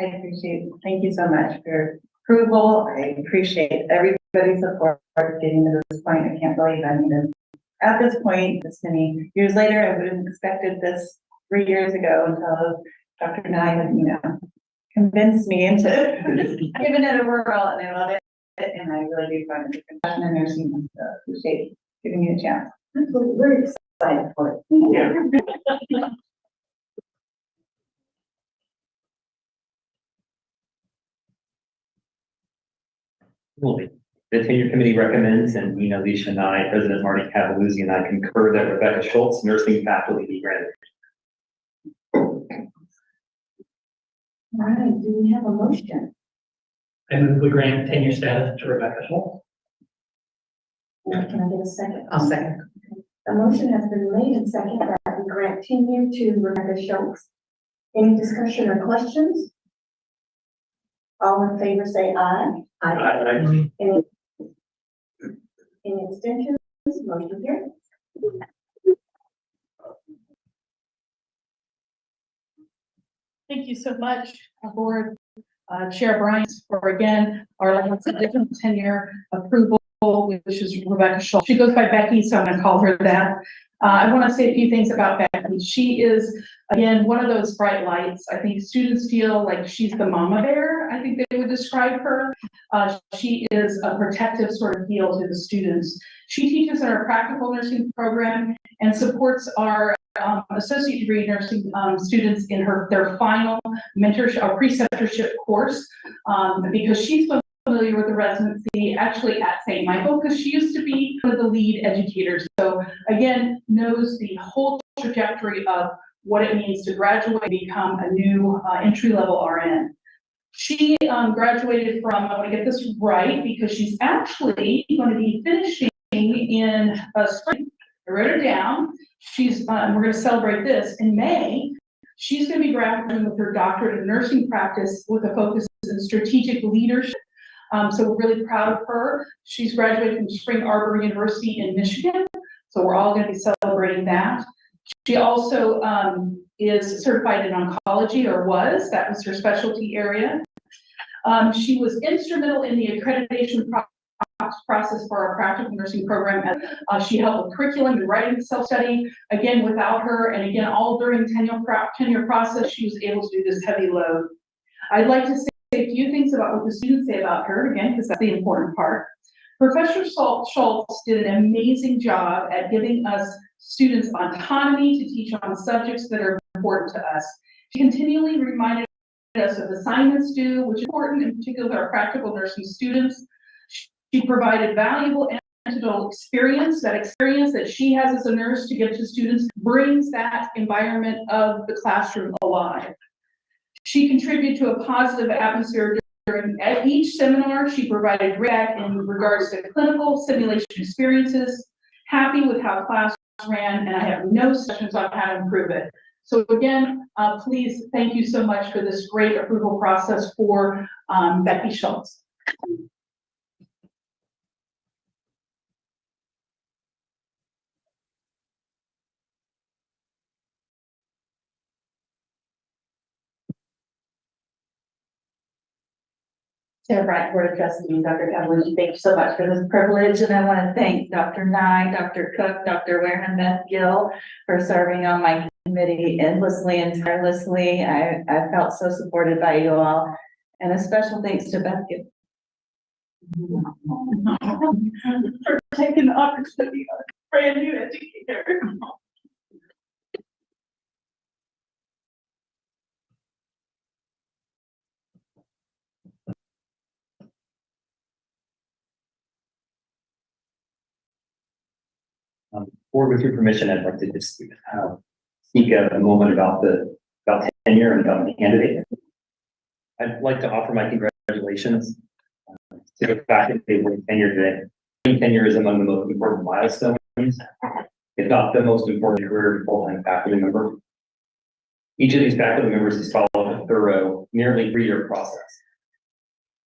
I appreciate it. Thank you so much for approval. I appreciate everybody's support for getting to this point. I can't believe I'm even at this point, this many years later. I would have expected this 3 years ago until Dr. Nye had, convinced me into giving it a whirl, and I love it. And I really do find it a passion in nursing, so appreciate giving me a chance. Absolutely, we're excited for it. Yeah. The tenure committee recommends, and Leisha and I, President Marty Cavaluzzi and I concur that Rebecca Schultz, nursing faculty, be granted. All right, do we have a motion? I move we grant tenure status to Rebecca Schultz. Can I get a second? I'll second. A motion has been made and seconded that we grant tenure to Rebecca Schultz. Any discussion or questions? All in favor say aye. Aye. Any abstentions? Motion carries. Thank you so much, Board Chair Bryant, for again, our last additional tenure approval, which is Rebecca Schultz. She goes by Becky, so I'm going to call her that. I want to say a few things about Becky. She is, again, one of those bright lights. I think students feel like she's the mama bear, I think they would describe her. She is a protective sort of feel to the students. She teaches in our practical nursing program and supports our associate degree nursing students in their final mentorship or preceptorship course, because she's familiar with the residency actually at St. Michael, because she used to be one of the lead educators. So again, knows the whole trajectory of what it means to graduate and become a new entry-level RN. She graduated from, I want to get this right, because she's actually going to be finishing in spring. I wrote her down. She's, we're going to celebrate this in May. She's going to be graduating with her doctorate in nursing practice with a focus in strategic leadership. So we're really proud of her. She's graduated from Spring Arbor University in Michigan. So we're all going to be celebrating that. She also is certified in oncology, or was, that was her specialty area. She was instrumental in the accreditation process for our practical nursing program. She helped with curriculum and writing self-study. Again, without her, and again, all during tenure process, she was able to do this heavy load. I'd like to say a few things about what the students say about her, again, because that's the important part. Professor Schultz did an amazing job at giving us students autonomy to teach on subjects that are important to us. She continually reminded us of assignments due, which is important in particular with our practical nursing students. She provided valuable anecdotal experience. That experience that she has as a nurse to give to students brings that environment of the classroom alive. She contributed to a positive atmosphere during each seminar. She provided feedback in regards to clinical simulation experiences, happy with how class ran, and I have no suggestions on how to improve it. So again, please, thank you so much for this great approval process for Becky Schultz. Chair Bryant, Board of Trustees, Dr. Cavallini, thank you so much for this privilege, and I want to thank Dr. Nye, Dr. Cook, Dr. Wareham, Beth Gill for serving on my committee endlessly and tirelessly. I felt so supported by you all, and a special thanks to Beth Gill for taking the opportunity of a brand new educator. Board, with your permission, I'd like to just speak a moment about tenure and about the candidate. I'd like to offer my congratulations to the fact that they were tenured today. Tenure is among the most important milestones, if not the most important career full-time faculty member. Each of these faculty members has followed a thorough, nearly 3-year process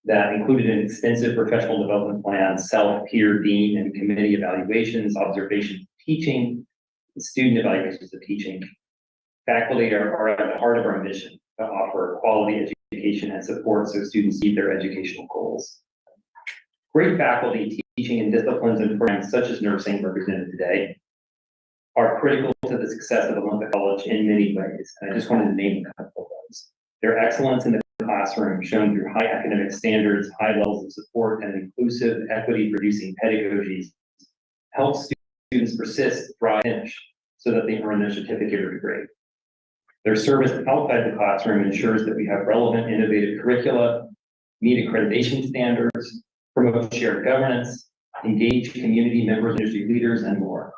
that included an extensive professional development plan, self-peer, dean, and committee evaluations, observations of teaching, and student evaluations of teaching. Faculty are at the heart of our mission to offer quality education and support so students meet their educational goals. Great faculty teaching in disciplines and programs such as nursing represented today are critical to the success of Olympic College in many ways. And I just wanted to name a couple of those. Their excellence in the classroom shown through high academic standards, high levels of support, and inclusive, equity-producing pedagogies helps students persist, thrive, finish, so that they earn their certificate or degree. Their service outside the classroom ensures that we have relevant, innovative curricula, meet accreditation standards, promote shared governance, engage community members, industry leaders, and more.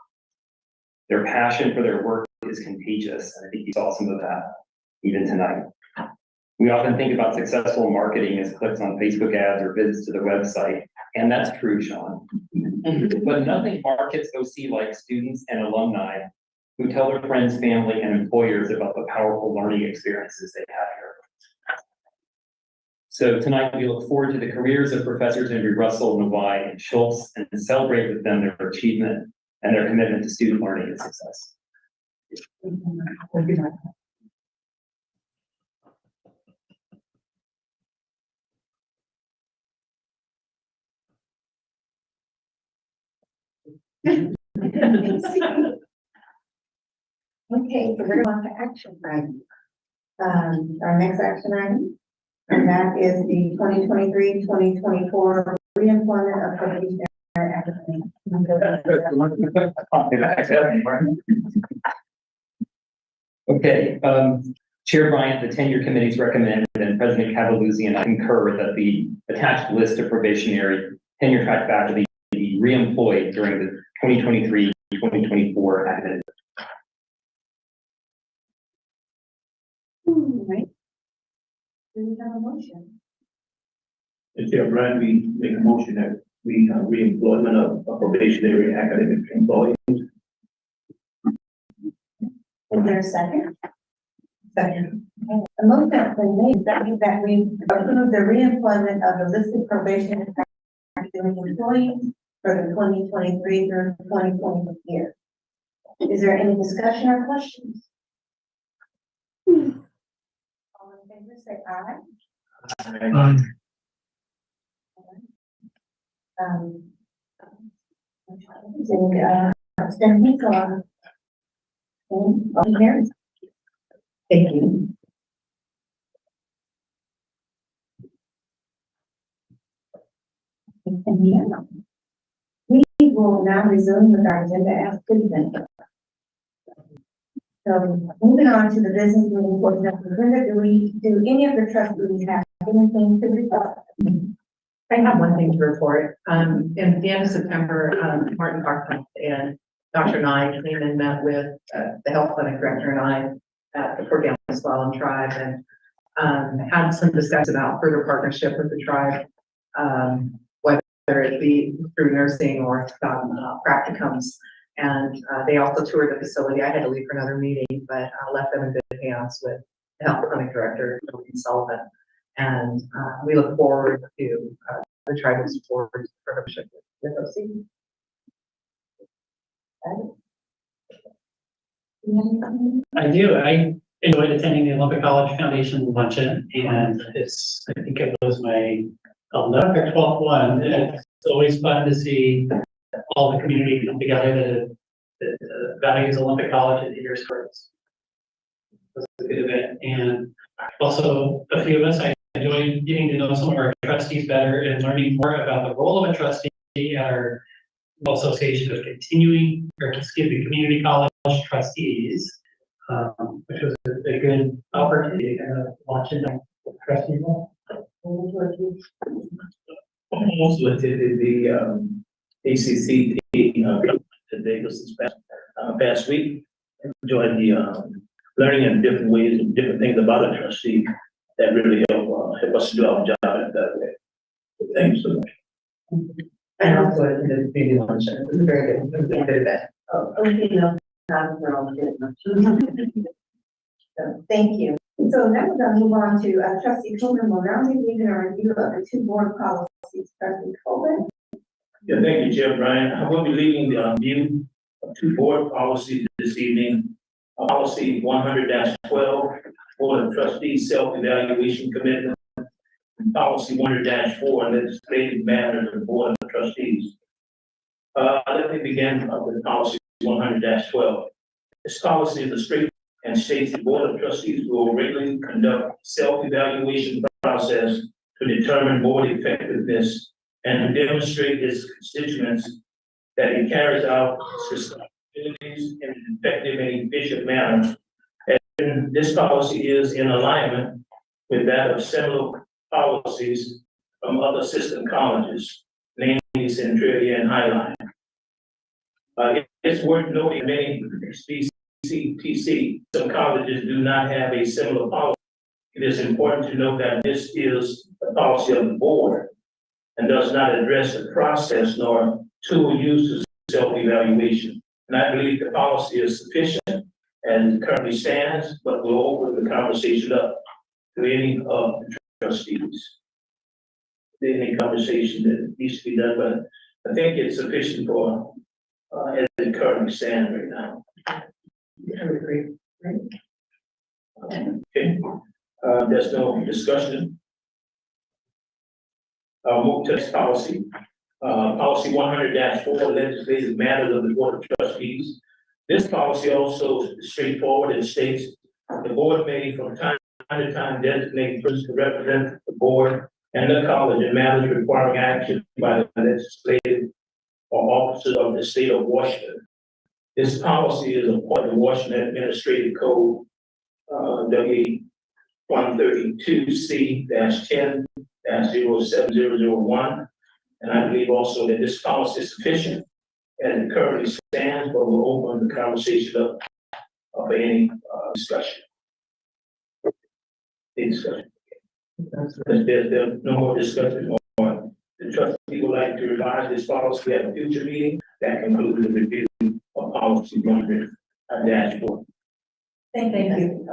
Their passion for their work is contagious, and I think you saw some of that even tonight. We often think about successful marketing as clicks on Facebook ads or visits to the website, and that's true, Sean. But nothing markets OC like students and alumni who tell their friends, family, and employers about the powerful learning experiences they have here. So tonight we look forward to the careers of Professors Embry Russell, Nawai, and Schultz, and celebrate with them their achievement and their commitment to student learning and success. Okay, so we're on to action item. Our next action item, and that is the 2023-2024 reemployment of probationary applicants. Okay, Chair Bryant, the tenure committees recommend, and President Cavaluzzi and I concur that the attached list of probationary tenure track faculty be reemployed during the 2023-2024 academic. Right. Do we have a motion? Chair Bryant, we make a motion that we reemployment of probationary academic employees. Is there a second? Second. A motion has been made that we approve the reemployment of the listed probation and academic employees for the 2023 through 2024 year. Is there any discussion or questions? All in favor, say aye. Stephanie, go on. Here. Thank you. And yeah, we will now resume with our agenda as presented. So moving on to the business meeting portion of the agenda, do any of the trustees have anything to report? I have one thing to report. In the end of September, Martin Parkman and Dr. Nye came and met with the health clinic director and I at the Fort Galveston Slalom Tribe and had some discussion about further partnership with the tribe, whether it be through nursing or some practicums. And they also toured the facility. I had to leave for another meeting, but I left them in good hands with the health clinic director, Julie Sullivan. And we look forward to the tribe's forward partnership with OC. I do. I enjoyed attending the Olympic College Foundation luncheon, and I think it was my 11th or 12th one. It's always fun to see all the community come together that values Olympic College and hears first. It was a good event. And also, a few of us, I enjoyed getting to know some of our trustees better and learning more about the role of a trustee at our Association of Community College Trustees, which was a good opportunity to watch it trustee role. Also attended the ACC today, this past week. Enjoyed the learning in different ways and different things about a trustee that really help us to do our job in that way. Thank you so much. And also attended the community luncheon. It was very good. It was a good event. So, thank you. So now we're going to move on to trustee Coleman will now be leading a review of the two board policies. Trustee Coleman. Yeah, thank you, Chair Brian. I will be leading the review of two board policies this evening. Policy 100-12, Board of Trustees Self-Evaluation Commitment. And policy 100-4, Legislative Matters of the Board of Trustees. Let me begin with policy 100-12. This policy is a straight and states the Board of Trustees will regularly conduct self-evaluation process to determine board effectiveness and to demonstrate its constituents that it carries out its responsibilities in an effective and efficient manner. And this policy is in alignment with that of similar policies from other system colleges, namely Centralia and Highline. It's worth noting many BCTC, some colleges do not have a similar policy. It is important to note that this is the policy of the board and does not address the process nor tool used to self-evaluation. And I believe the policy is sufficient as it currently stands, but we'll open the conversation up to any of the trustees. Any conversation that needs to be done, but I think it's sufficient for as it currently stands right now. I would agree. Right? Okay, there's no discussion. Move to this policy. Policy 100-4, Legislative Matters of the Board of Trustees. This policy also is straightforward and states the board may from time to time designate persons to represent the board and the college in matters requiring action by the legislative or officers of the state of Washington. This policy is a part of the Washington Administrative Code W 132C-10-07001. And I believe also that this policy is sufficient as it currently stands, but we'll open the conversation up for any discussion. Any discussion? If there's no more discussion on the trustee would like to revise this policy at a future meeting, that concludes the review of policy 100-4. Thank you.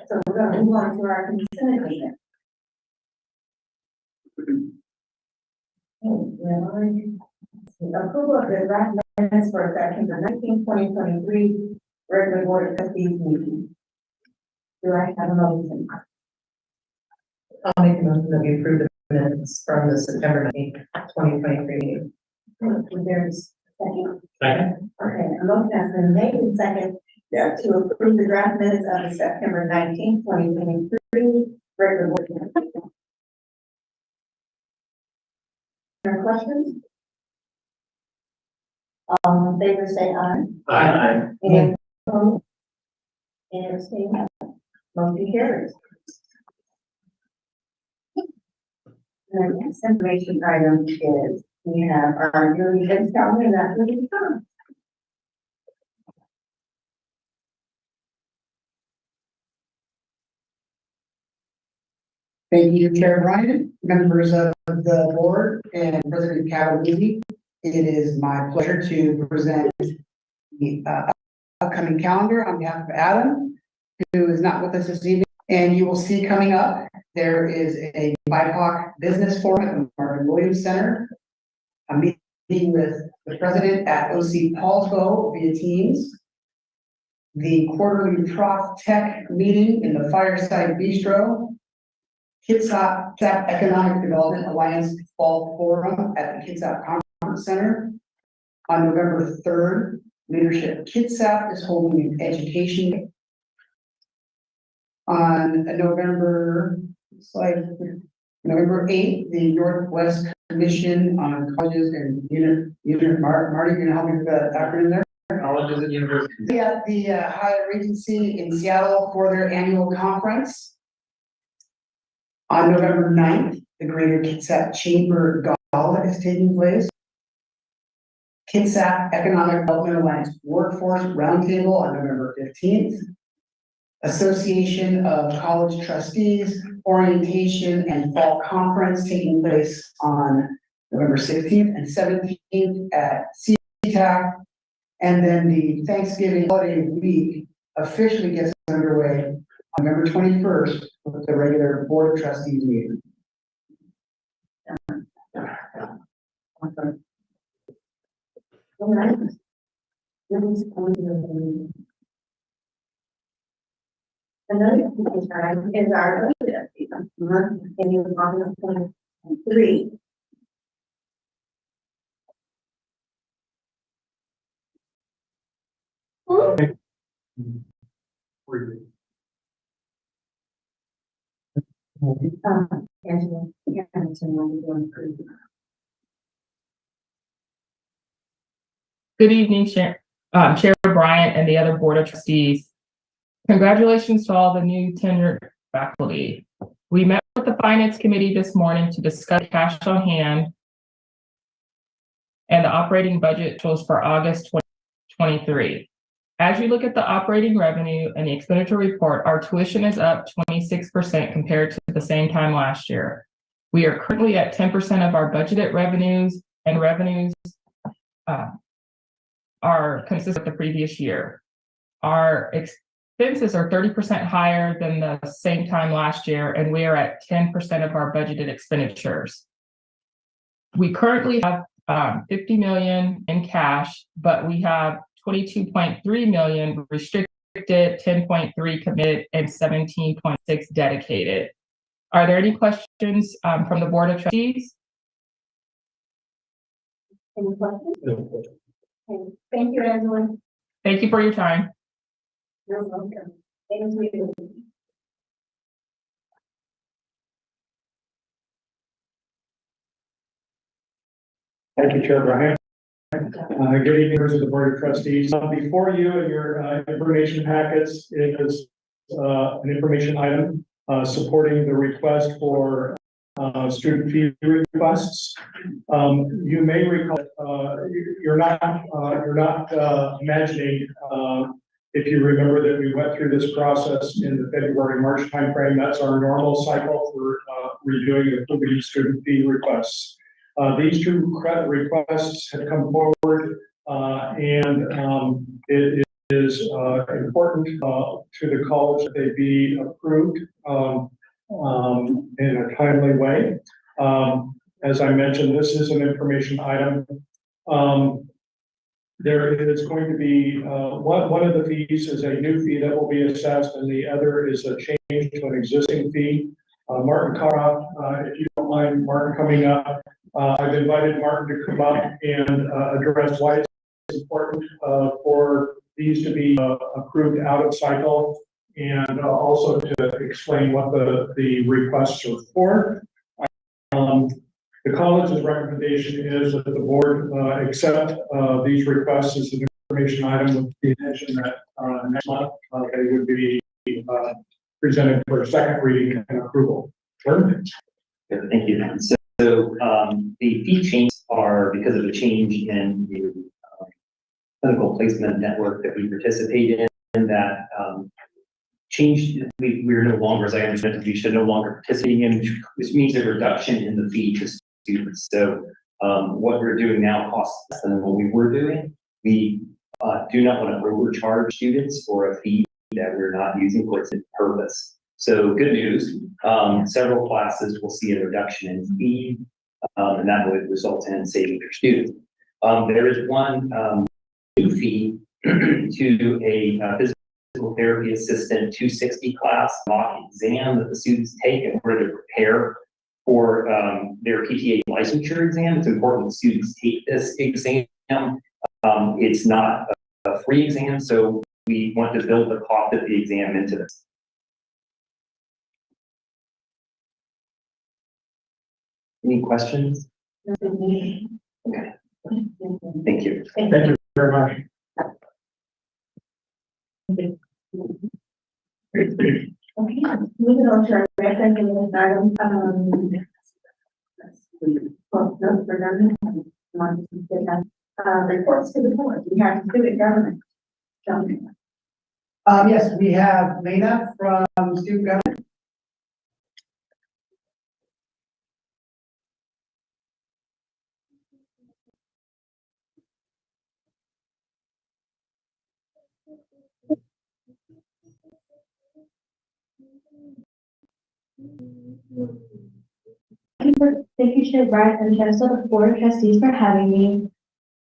So we're gonna move on to our consent agenda. Approval of the draft minutes for September 19, 2023, regular board of trustees meeting. Do I have a motion? I'll make a motion that we approve the minutes from the September 19th, 2023 meeting. There's a second. Second. Okay, a motion has been made and second to approve the draft minutes of the September 19, 2023, regular board. Any questions? All in favor, say aye. Aye. Any opposed? Any abstaining? Motion carries. The next information item is, we have our yearly events calendar, and that's really fun. Thank you, Chair Ryan, members of the board, and President Cavallini. It is my pleasure to present the upcoming calendar on behalf of Adam, who is not with us this evening. And you will see coming up, there is a BIPOC business forum at the Marvin Williams Center. I'm meeting with the president at OC Paulsville via Teams. The quarterly Prof Tech meeting in the Fireside Bistro. Kitsap Economic Development Alliance Fall Forum at the Kitsap Conference Center. On November 3rd, Leadership Kitsap is holding an education day. On November 8th, the Northwest Commission on Colleges and Marty, you can help me with the acronym there? Colleges and universities. Yeah, the Hyatt Regency in Seattle for their annual conference. On November 9th, the Greater Kitsap Chamber Gala is taking place. Kitsap Economic Development Alliance Workforce Roundtable on November 15th. Association of College Trustees Orientation and Fall Conference taking place on November 16th and 17th at CTAC. And then the Thanksgiving holiday week officially gets underway on November 21st with the regular Board of Trustees meeting. All right. Another item is our budget. Any on 23. Angela, you're going to approve. Good evening, Chair Bryant and the other Board of Trustees. Congratulations to all the new tenured faculty. We met with the Finance Committee this morning to discuss cash on hand and the operating budget totals for August 2023. As you look at the operating revenue and the expenditure report, our tuition is up 26% compared to the same time last year. We are currently at 10% of our budgeted revenues, and revenues are consistent with the previous year. Our expenses are 30% higher than the same time last year, and we are at 10% of our budgeted expenditures. We currently have 50 million in cash, but we have 22.3 million restricted, 10.3 committed, and 17.6 dedicated. Are there any questions from the Board of Trustees? Any questions? No. Okay. Thank you, everyone. Thank you for your time. You're welcome. Thank you. Thank you, Chair Bryant. Good evening, members of the Board of Trustees. Before you and your information packets is an information item supporting the request for student fee requests. You may recall, you're not imagining, if you remember that we went through this process in the February-March timeframe. That's our normal cycle for reviewing and approving student fee requests. These two credit requests have come forward, and it is important to the college that they be approved in a timely way. As I mentioned, this is an information item. There is going to be one of the fees is a new fee that will be assessed, and the other is a change to an existing fee. Martin Kara, if you don't mind, Martin coming up. I've invited Martin to come up and address why it's important for these to be approved out of cycle, and also to explain what the requests are for. The college's recommendation is that the board accept these requests as an information item with the intention that next month they would be presented for a second reading and approval. Good, thank you. So the fee changes are because of the change in the clinical placement network that we participate in, that changed, we're no longer, as I understand it, we should no longer participate in, which means a reduction in the fee to students. So what we're doing now costs less than what we were doing. We do not want to overcharge students for a fee that we're not using for its purpose. So good news, several classes will see a reduction in fee, and that would result in saving for students. There is one new fee to a physical therapy assistant 260 class mock exam that the students take in order to prepare for their PTA licensure exam. It's important that students take this exam. It's not a free exam, so we want to build the cost of the exam into this. Any questions? Okay. Thank you. Thank you very much. Okay, moving on to our second item, reports to the board. We have student government. Yes, we have Lena from student government. Thank you, Chair Brian, and members of the Board of Trustees for having me.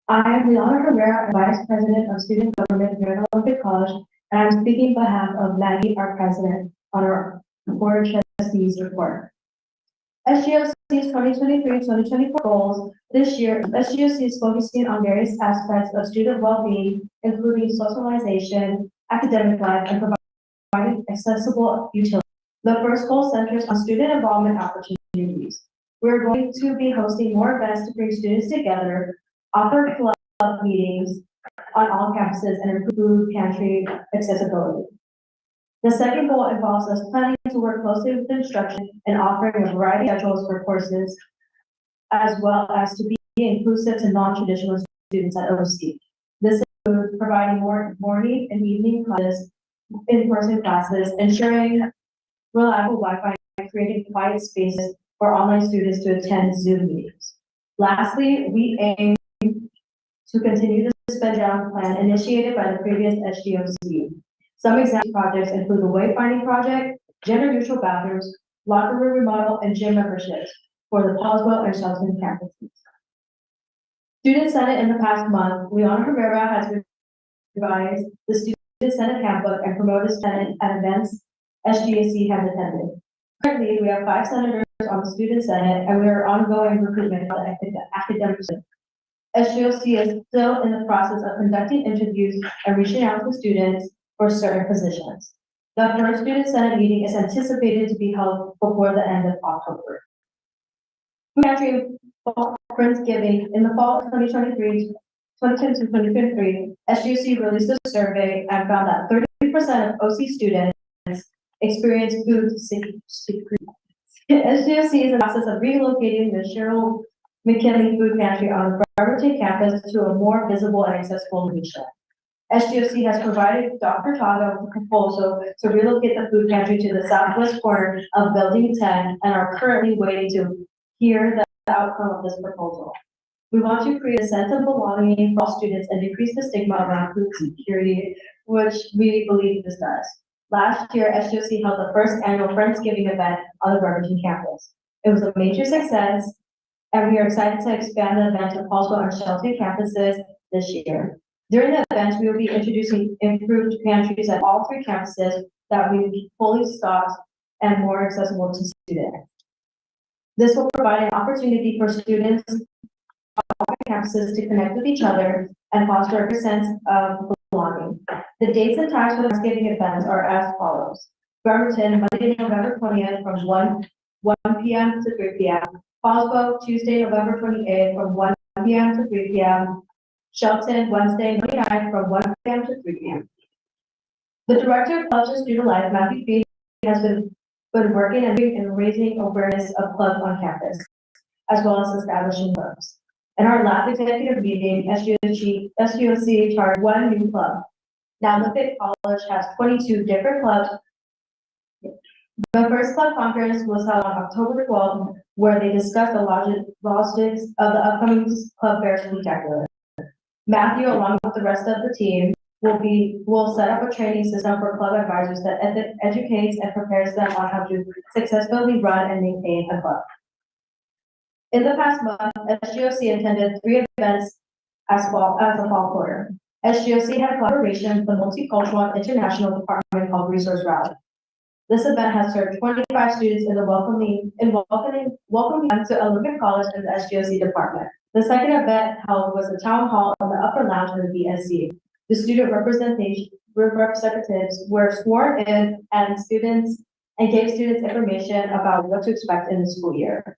I am Leona Rivera, Vice President of Student Government here at Olympic College, and I'm speaking on behalf of Maggie, our President, on our Board of Trustees report. SGOC's 2023-2024 goals. This year, SGOC is focusing on various aspects of student well-being, including socialization, academic life, and providing accessible utilities. The first goal centers on student involvement opportunities. We're going to be hosting more events to bring students together, offer club meetings on all campuses, and improve pantry accessibility. The second goal involves us planning to work closely with instruction and offering a variety of schedules for courses, as well as to be inclusive to non-traditional students at OC. This includes providing more morning and evening classes, in-person classes, ensuring reliable Wi-Fi, and creating quiet spaces for online students to attend Zoom meetings. Lastly, we aim to continue the spend down plan initiated by the previous SGOC. Some example projects include the wayfinding project, gender-neutral bathrooms, locker room remodel, and gym memberships for the Paulswell and Shelton campuses. Student Senate in the past month, Leona Rivera has revised the Student Senate handbook and promoted Senate at events SGOC has attended. Currently, we have 5 senators on the Student Senate, and we are ongoing recruitment for the academic senate. SGOC is still in the process of conducting interviews and reaching out to students for certain positions. The first Student Senate meeting is anticipated to be held before the end of October. Pantry Friendsgiving in the fall of 2023 2022-2023, SGOC released a survey and found that 30% of OC students experience food security. SGOC is in the process of relocating the Cheryl McKinley Food Pantry on the Bremerton campus to a more visible and accessible location. SGOC has provided Dr. Taga with a proposal to relocate the food pantry to the southwest corner of Building 10 and are currently waiting to hear the outcome of this proposal. We want to create a sense of belonging for all students and decrease the stigma around food security, which we believe this does. Last year, SGOC held the first annual Friendsgiving event on the Bremerton campus. It was a major success, and we are excited to expand the event to Paulsville and Shelton campuses this year. During the event, we will be introducing improved pantries at all 3 campuses that will be fully stocked and more accessible to students. This will provide an opportunity for students on all campuses to connect with each other and foster a sense of belonging. The dates and times for the Thanksgiving events are as follows. Bremerton, Monday, November 20th from 1 p.m. to 3 p.m. Paulsville, Tuesday, November 28th from 1 p.m. to 3 p.m. Shelton, Wednesday, 29th from 1 p.m. to 3 p.m. The Director of Clubs and Student Life, Matthew Feed, has been working and raising awareness of clubs on campus, as well as establishing clubs. In our last executive meeting, SGOC chartered 1 new club. Now Olympic College has 22 different clubs. The first club conference was held on October 12th, where they discussed the logistics of the upcoming club fair spectacular. Matthew, along with the rest of the team, will set up a training system for club advisors that educates and prepares them on how to successfully run and maintain a club. In the past month, SGOC attended 3 events as the fall quarter. SGOC had a collaboration with the Multicultural and International Department called Resource Rally. This event has served 25 students in welcoming them to Olympic College and the SGOC department. The second event held was a town hall on the upper lounge of the BSC. The student representatives were sworn in and gave students information about what to expect in the school year.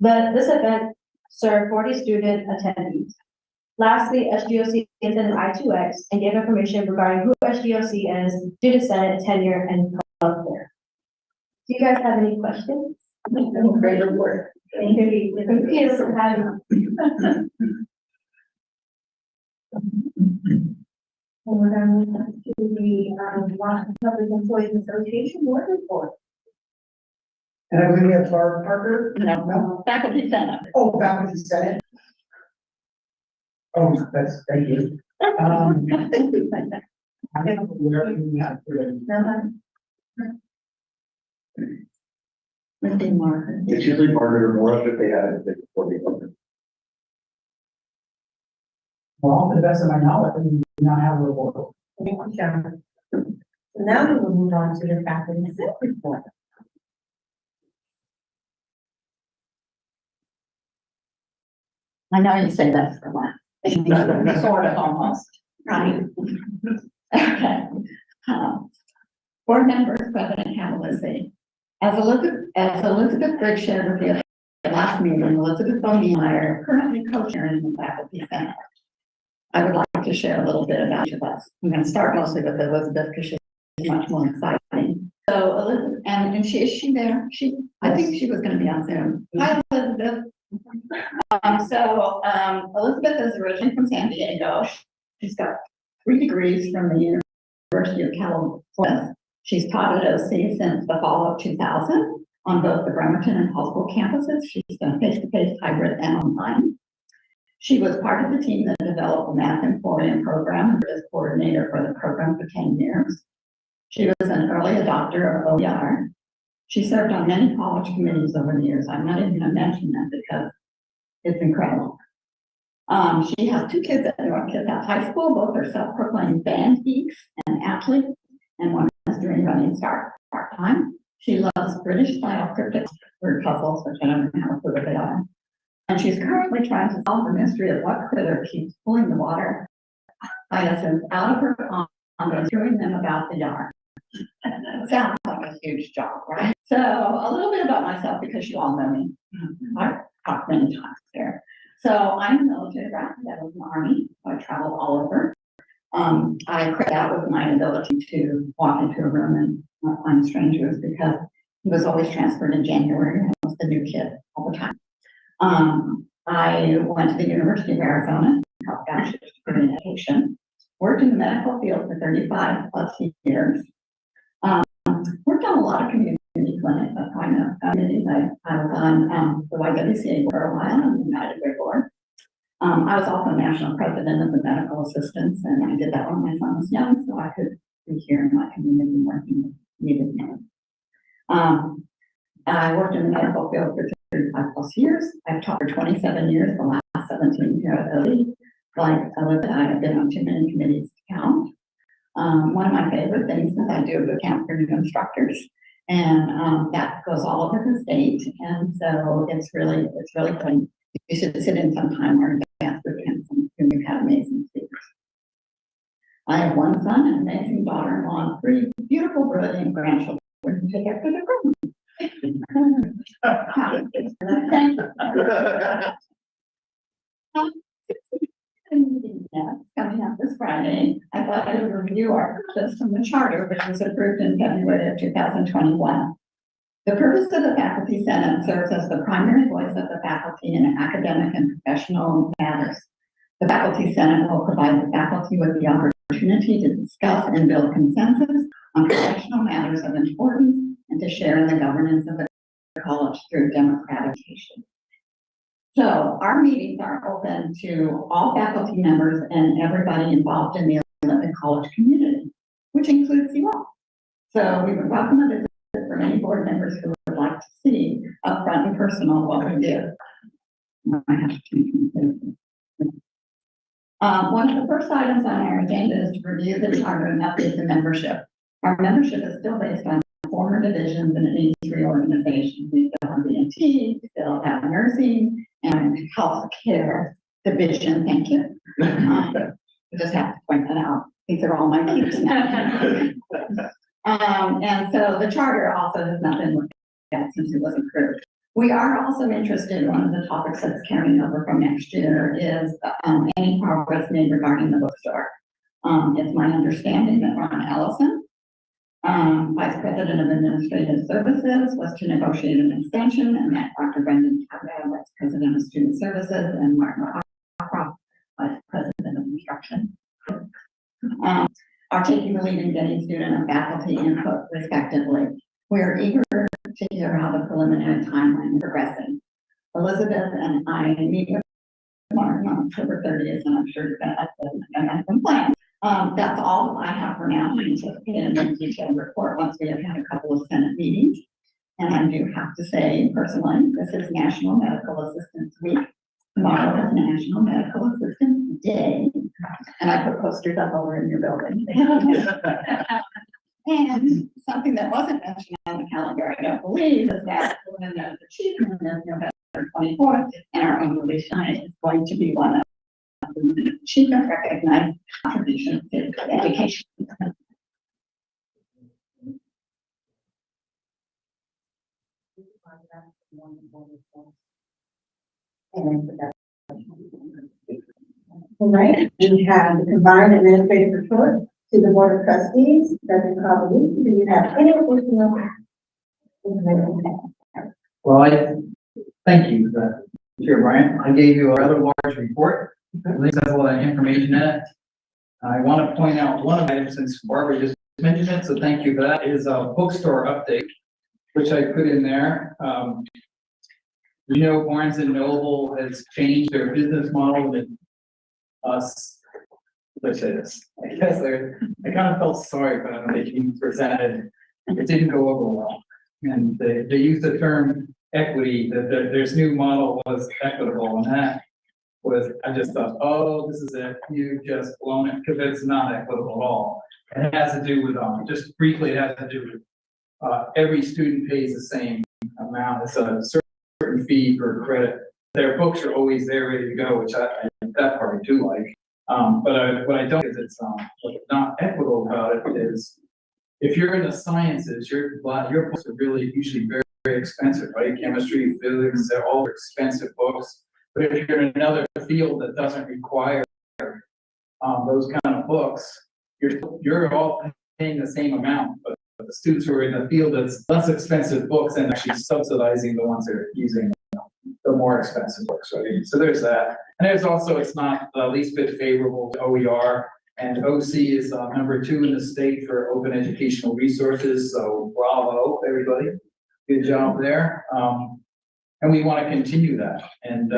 This event served 40 student attendees. Lastly, SGOC attended I2X and gave information regarding who SGOC is, student senate, tenure, and club fair. Do you guys have any questions? Great report. Thank you. We're going to move on to the Washington Public Employees Association board report. And I believe we have Barb Parker. No, faculty senate. Oh, faculty senate. Oh, thank you. Lindsay Martin. It's usually harder or more if they had it before they open. Well, to the best of my knowledge, we do not have a report. Thank you, John. So now we will move on to the faculty senate report. I know you say that's the last. Sort of almost, right? Okay. Board members, President Cavalisi. As Elizabeth Briggs shared with you at last meeting, Elizabeth Bonniemeyer, currently co-chairing the faculty senate. I would like to share a little bit about each of us. I'm going to start mostly with Elizabeth because she's much more exciting. So Elizabeth, and is she there? I think she was going to be on Zoom. Hi, Elizabeth. Elizabeth is originally from San Diego. She's got 3 degrees from the University of California. She's taught at OC since the fall of 2000 on both the Bremerton and Paulsville campuses. She's done face-to-face, hybrid, and online. She was part of the team that developed the Math Emporium program and was coordinator for the program for 10 years. She was an early adopter of OER. She served on many college committees over the years. I'm not even going to mention them because it's incredible. She has 2 kids at North Kitsap High School. Both are self-proclaimed band geeks and athletes, and one is doing running start part-time. She loves British-style cryptic word puzzles, which I don't know how good they are. And she's currently trying to solve the mystery of what critter keeps pulling the water hyacinths out of her pond and throwing them about the yard. Sounds like a huge job, right? So a little bit about myself because you all know me. I've talked many times there. So I'm a military brat, I was in the Army, I traveled all over. I credit that with my ability to walk into a room and not find strangers because he was always transferred in January. I was the new kid all the time. I went to the University of Arizona, got a bachelor's degree in education, worked in the medical field for 35 plus years. Worked on a lot of community clinics, kind of communities. I was on the YWCA for a while on the United Way Board. I was also national president of the medical assistants, and I did that when my son was young, so I could be here in my community working with needed men. I worked in the medical field for 35 plus years. I've taught for 27 years, the last 17 here at OC. Like I have been on too many committees to count. One of my favorite things is I do a boot camp for new instructors, and that goes all over the state. And so it's really fun. You should sit in sometime or advanced boot camps, and we've had amazing speakers. I have one son, an amazing daughter-in-law, and 3 beautiful, brilliant grandchildren to take after their grandma. Coming up this Friday, I thought I would review our purpose from the charter, which was approved in February of 2021. The purpose of the Faculty Senate serves as the primary voice of the faculty in academic and professional matters. The Faculty Senate will provide the faculty with the opportunity to discuss and build consensus on professional matters of importance and to share in the governance of the college through democratization. So our meetings are open to all faculty members and everybody involved in the Olympic College community, which includes you all. So we would welcome a visit from any board members who would like to see upfront and personal what we do. I have to change my one of the first items on our agenda is to review the charter and update the membership. Our membership is still based on former divisions in an 83 organization. We still have BNT, we still have nursing and health care division. Thank you. I just have to point that out. These are all my peers now. And so the charter also has not been looked at since it was approved. We are also interested, one of the topics that's carrying over from next year is any progress made regarding the bookstore. It's my understanding that Ron Ellison, Vice President of Administrative Services, was to negotiate an extension, and that Dr. Brendan Cavanaugh, Vice President of Student Services, and Martin Rockcroft, Vice President of Instruction, are taking the lead in getting student and faculty input respectively. We are eager to hear how the preliminary timeline is progressing. Elizabeth and I meet with Martin on October 30th, and I'm sure you're going to have some plans. That's all I have for now. I anticipate a more detailed report once we have had a couple of Senate meetings. And I do have to say personally, this is National Medical Assistance Week. Tomorrow is National Medical Assistance Day. And I put posters up over in your building. And something that wasn't mentioned on the calendar, I don't believe, is that Women of Achievement is November 24th, and our own release night is going to be one of the Women of Achievement recognized contributions to education. All right, we have the combined administrative report to the Board of Trustees, President Carlton. Do you have any additional? Well, I thank you, Chair Bryant. I gave you a rather large report. At least has a lot of information in it. I want to point out one of the items since Barbara just mentioned it, so thank you for that, is a bookstore update, which I put in there. You know, Barnes and Noble has changed their business model with us. Let's say this. I guess I kind of felt sorry for them when they came presented. It didn't go over well. And they used the term equity, that their new model was equitable, and that was, I just thought, oh, this is it. You just blown it, because it's not equitable at all. It has to do with, just briefly, it has to do with every student pays the same amount. It's a certain fee per credit. Their books are always there ready to go, which I that part I do like. But what I don't is it's what's not equitable about it is if you're in the sciences, your books are really usually very, very expensive, right? Chemistry, physics, they're all expensive books. But if you're in another field that doesn't require those kind of books, you're all paying the same amount, but the students who are in the field that's less expensive books and actually subsidizing the ones that are using the more expensive books. Right? So there's that. And there's also, it's not the least bit favorable to OER, and OC is number 2 in the state for open educational resources. So bravo, everybody. Good job there. And we want to continue that. And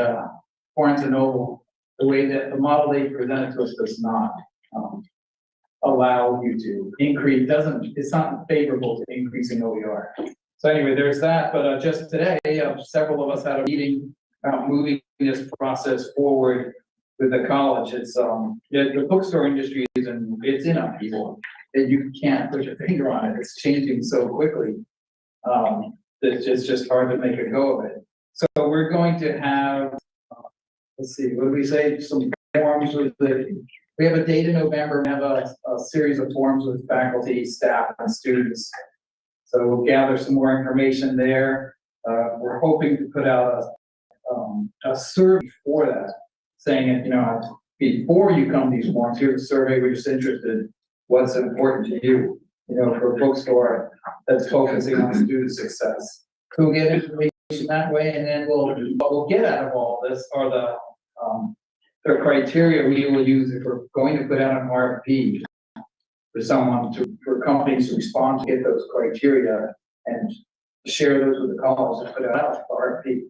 Barnes and Noble, the way that the model they presented to us does not allow you to increase, it's not favorable to increasing OER. So anyway, there's that, but just today, several of us had a meeting about moving this process forward with the college. It's, the bookstore industry it's in upheaval, and you can't put your finger on it. It's changing so quickly. It's just hard to make a go of it. So we're going to have, let's see, what do we say? Some forums with we have a date in November, we have a series of forums with faculty, staff, and students. So we'll gather some more information there. We're hoping to put out a survey for that, saying, before you come to these forums, here's a survey, we're just interested, what's important to you, for a bookstore that's focusing on student success. So we'll get information that way, and then what we'll get out of all this are the criteria we will use if we're going to put out an RFP for companies to respond to get those criteria and share those with the college and put it out for RFP.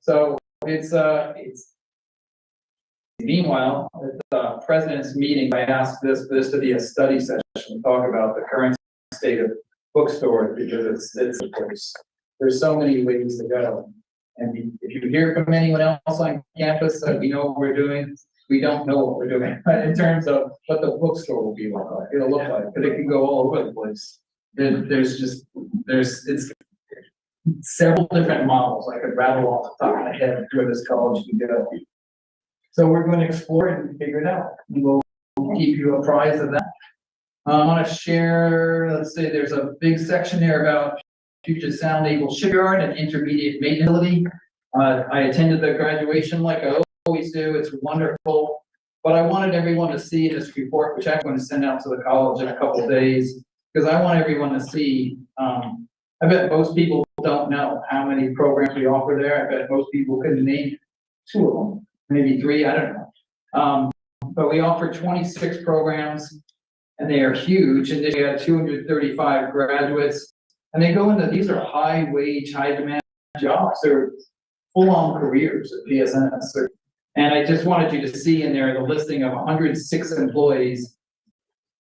So it's meanwhile, at the president's meeting, I asked this to be a study session to talk about the current state of bookstores, because there's so many ways to go. And if you hear from anyone else on campus that we know what we're doing, we don't know what we're doing in terms of what the bookstore will be like. It'll look like, but it can go all over the place. It's several different models. I could rattle off the top of my head where this college can go. So we're going to explore it and figure it out. We'll keep you apprised of that. I want to share, let's say there's a big section there about Puget Sound Naval Shipyard and intermediate maintenance. I attended the graduation like I always do. It's wonderful. But I wanted everyone to see this report, which I'm going to send out to the college in a couple of days, because I want everyone to see. I bet most people don't know how many programs we offer there. I bet most people couldn't name 2 of them, maybe 3, I don't know. But we offer 26 programs, and they are huge. And then we have 235 graduates. And they go into, these are high wage, high demand jobs. They're full-on careers at PSNS. And I just wanted you to see in there the listing of 106 employees,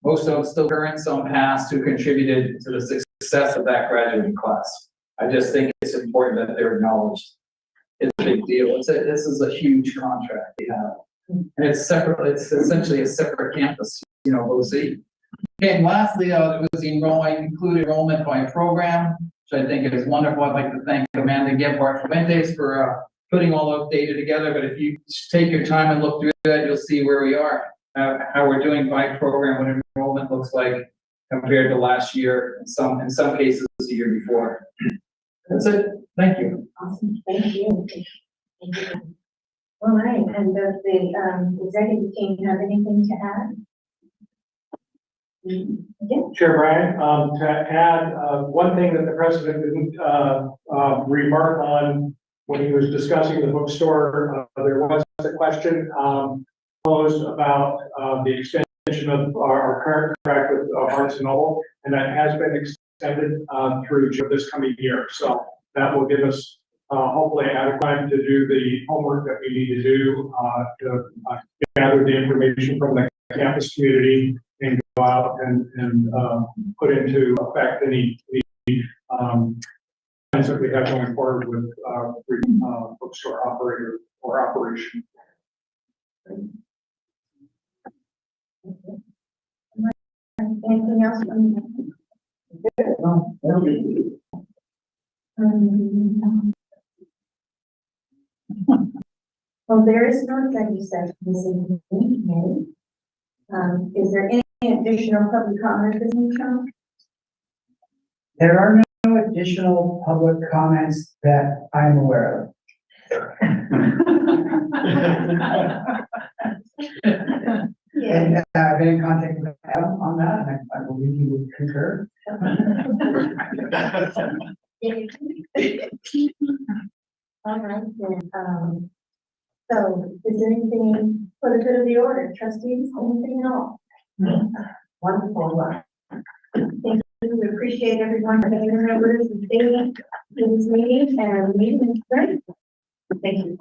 most of them still current, some past, who contributed to the success of that graduating class. I just think it's important that they're acknowledged. It's a big deal. This is a huge contract we have. And it's separate, it's essentially a separate campus, OC. And lastly, it was included enrollment by program, which I think is wonderful. I'd like to thank Amanda Gebhardt-Fuentes for putting all those data together. But if you take your time and look through that, you'll see where we are, how we're doing by program, what enrollment looks like compared to last year, in some cases the year before. That's it. Thank you. Awesome. Thank you. Thank you. All right. And does the executive team have anything to add? Chair Bryant, to add, one thing that the president didn't remark on when he was discussing the bookstore, there was a question posed about the extension of our current contract with Barnes and Noble, and that has been extended through this coming year. So that will give us hopefully adequate time to do the homework that we need to do to gather the information from the campus community and go out and put into effect any plans that we have going forward with bookstore operator or operation. Anything else from well, there is no executive session this evening. Is there any additional public comment this evening? There are no additional public comments that I'm aware of. And I've been in contact with Adam on that, and I believe he would concur. All right, then, so is there anything for the good of the order, trustees, anything at all? Wonderful. Thank you, we appreciate everyone for having their numbers and staying in this meeting, and the meeting is great. Thank you.